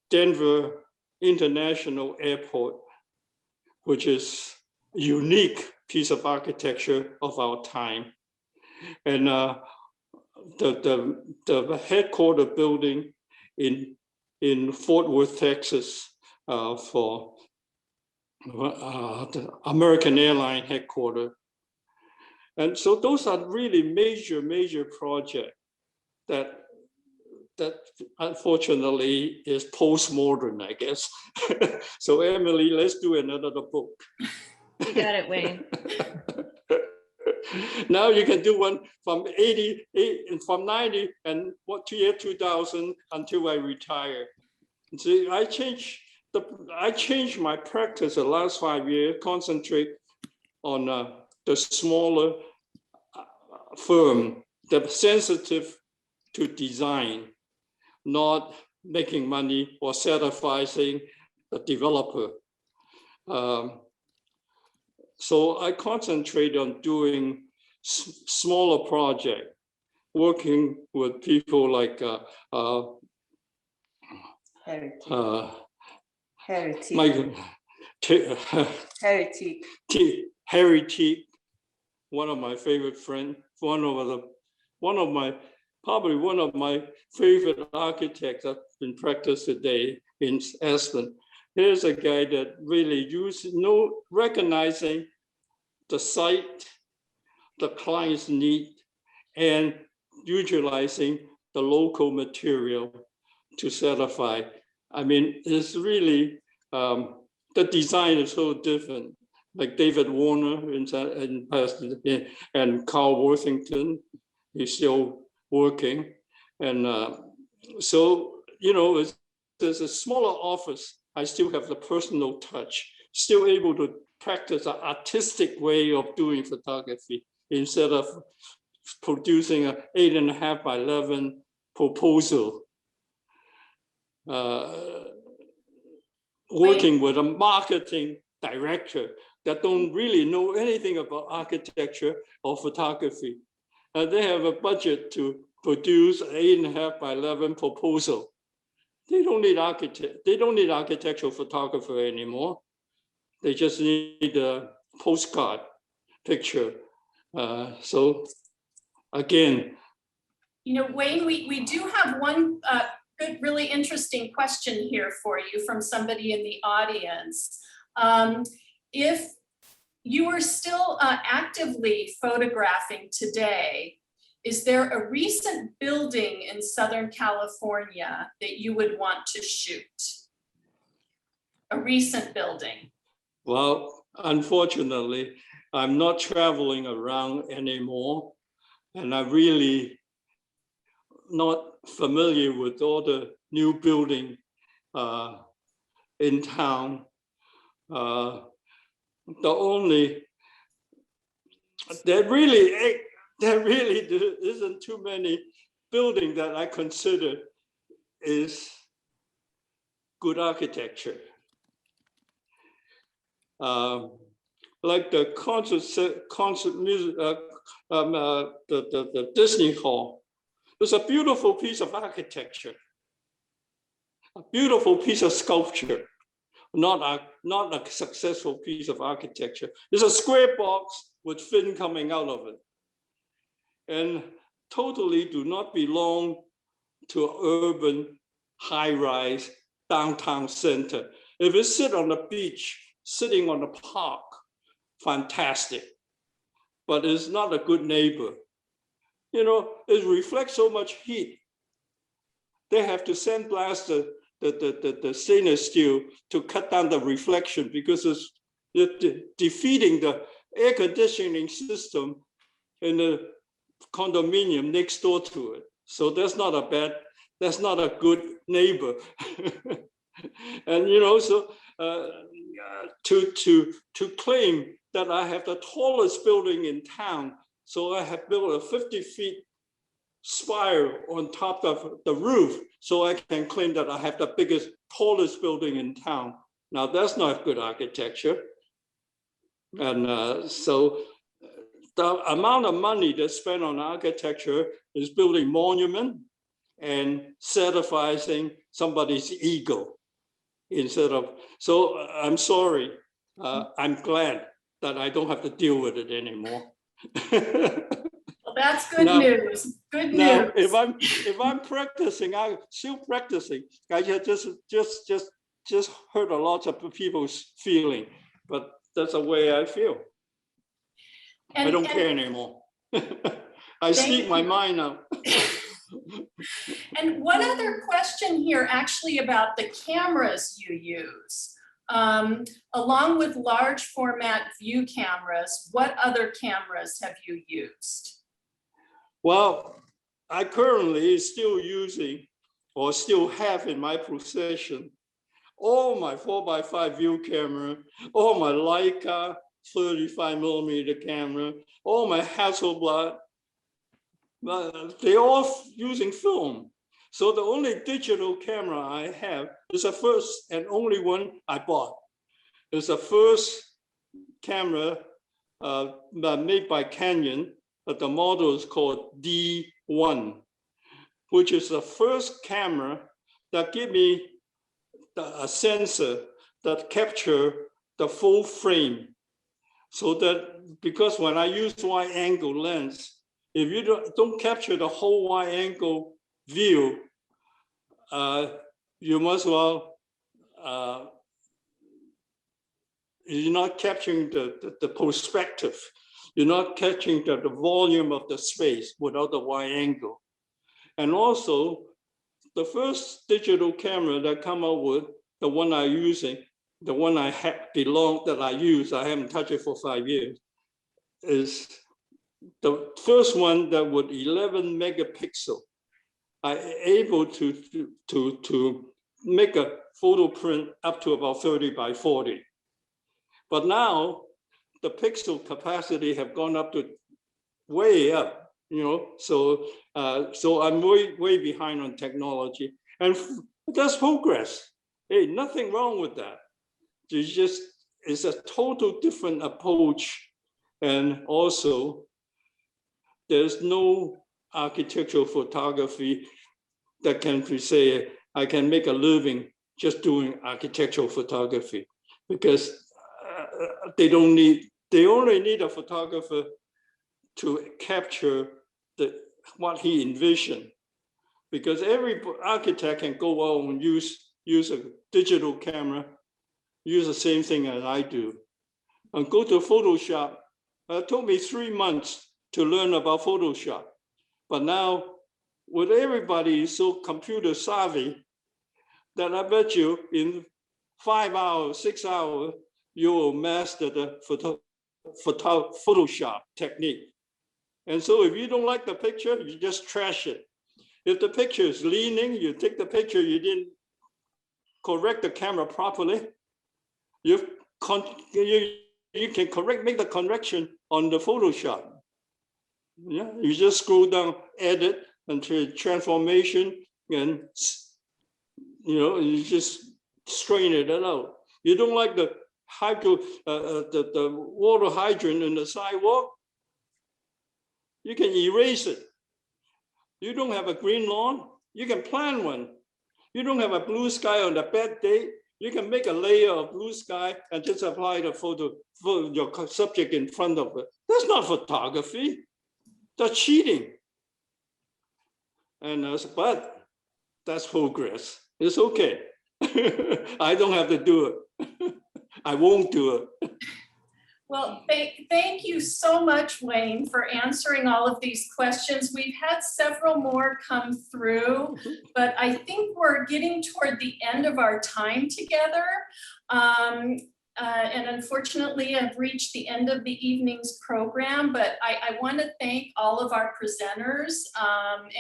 Denver International Airport, which is a unique piece of architecture of our time. And the headquarter building in Fort Worth, Texas, for the American Airline headquarters. And so those are really major projects that unfortunately is postmodern, I guess. So Emily, let's do another book. You got it, Wayne. Now you can do one from from 90 and what to year 2000 until I retire. See, I changed my practice the last 5 years, concentrate on the smaller firm, the sensitive to design, not making money or satisfying the developer. So I concentrate on doing smaller projects, working with people like Harry Teague, one of my favorite friends, probably one of my favorite architects that's in practice today in Aspen. Here's a guy that really recognizing the site, the client's need, and utilizing the local material to satisfy. I mean, it's really, the design is so different. Like David Warner and Carl Worthington, he's still working. And so, there's a smaller office. I still have the personal touch, still able to practice an artistic way of doing photography instead of producing an 8.5 by 11 proposal. Working with a marketing director that don't really know anything about architecture or photography. And they have a budget to produce an 8.5 by 11 proposal. They don't need architectural photographer anymore. They just need a postcard picture. So again, Wayne, we do have one good, really interesting question here for you from somebody in the audience. If you are still actively photographing today, is there a recent building in Southern California that you would want to shoot? A recent building? well, unfortunately, I'm not traveling around anymore, and I'm really not familiar with all the new building in town. There really isn't too many buildings that I consider is good architecture. Like the concert music, the Disney Hall. It's a beautiful piece of architecture, a beautiful piece of sculpture, not a successful piece of architecture. It's a square box with fin coming out of it, and totally do not belong to an urban high-rise downtown center. If it sit on the beach, sitting on the park, fantastic, but it's not a good neighbor. It reflects so much heat. They have to sandblast the stainless steel to cut down the reflection because it's defeating the air conditioning system in the condominium next door to it. So that's not a good neighbor. And so to claim that I have the tallest building in town, so I have built a 50-feet spire on top of the roof, so I can claim that I have the biggest, tallest building in town. Now that's not good architecture. And so the amount of money that's spent on architecture is building monument and satisfying somebody's ego instead of, so I'm sorry, I'm glad that I don't have to deal with it anymore. Well, that's good news. Good news. Now, if I'm practicing, I'm still practicing. I just hurt a lot of people's feeling, but that's the way I feel. I don't care anymore. I speak my mind now. And one other question here actually about the cameras you use. Along with large format view cameras, what other cameras have you used? Well, I currently still using or still have in my possession all my 4x5 view camera, all my Leica 35mm camera, all my Hasselblad. They're all using film. So the only digital camera I have is the first and only one I bought. It's the first camera made by Canon, but the model is called D1, which is the first camera that gave me a sensor that capture the full frame. So that, because when I use wide angle lens, if you don't capture the whole wide angle view, you must well, you're not capturing the perspective. You're not catching the volume of the space without the wide angle. And also, the first digital camera that come out with, the one I'm using, the one I use, I haven't touched it for 5 years, is the first one that with 11 megapixel. I able to make a photo print up to about 30 by 40. But now the pixel capacity have gone up to way up, so I'm way behind on technology, and that's progress. Hey, nothing wrong with that. It's a total different approach, and also there's no architectural photography that can say I can make a living just doing architectural photography, because they don't need They only need a photographer to capture what he envisioned, because every architect can go out and use a digital camera, use the same thing as I do, and go to Photoshop. It took me 3 months to learn about Photoshop, but now with everybody so computer savvy that I bet you in 5 hours, 6 hours, you will master the Photoshop technique. And so if you don't like the picture, you just trash it. If the picture is leaning, you take the picture, you didn't correct the camera properly, you can make the correction on the Photoshop. Yeah, you just scroll down, edit, and transformation, and you just straighten it out. You don't like the the water hydrant in the sidewalk, you can erase it. You don't have a green lawn, you can plant one. You don't have a blue sky on a bad day, you can make a layer of blue sky and just apply the photo for your subject in front of it. That's not photography, that's cheating. And but that's progress. It's okay. I don't have to do it. I won't do it. Well, thank you so much, Wayne, for answering all of these questions. We've had several more come through, but I think we're getting toward the end of our time together. And unfortunately, I've reached the end of the evening's program, but I want to thank all of our presenters,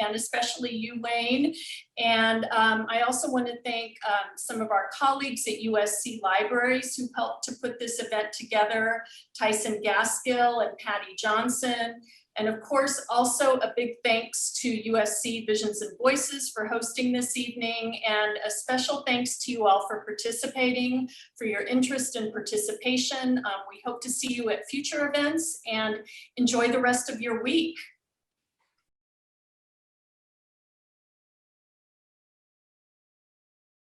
and especially you, Wayne. And I also want to thank some of our colleagues at USC Libraries who helped to put this event together, Tyson Gaskill and Patty Johnson. And of course, also a big thanks to USC Visions and Voices for hosting this evening, and a special thanks to you all for participating, for your interest and participation. We hope to see you at future events, and enjoy the rest of your week.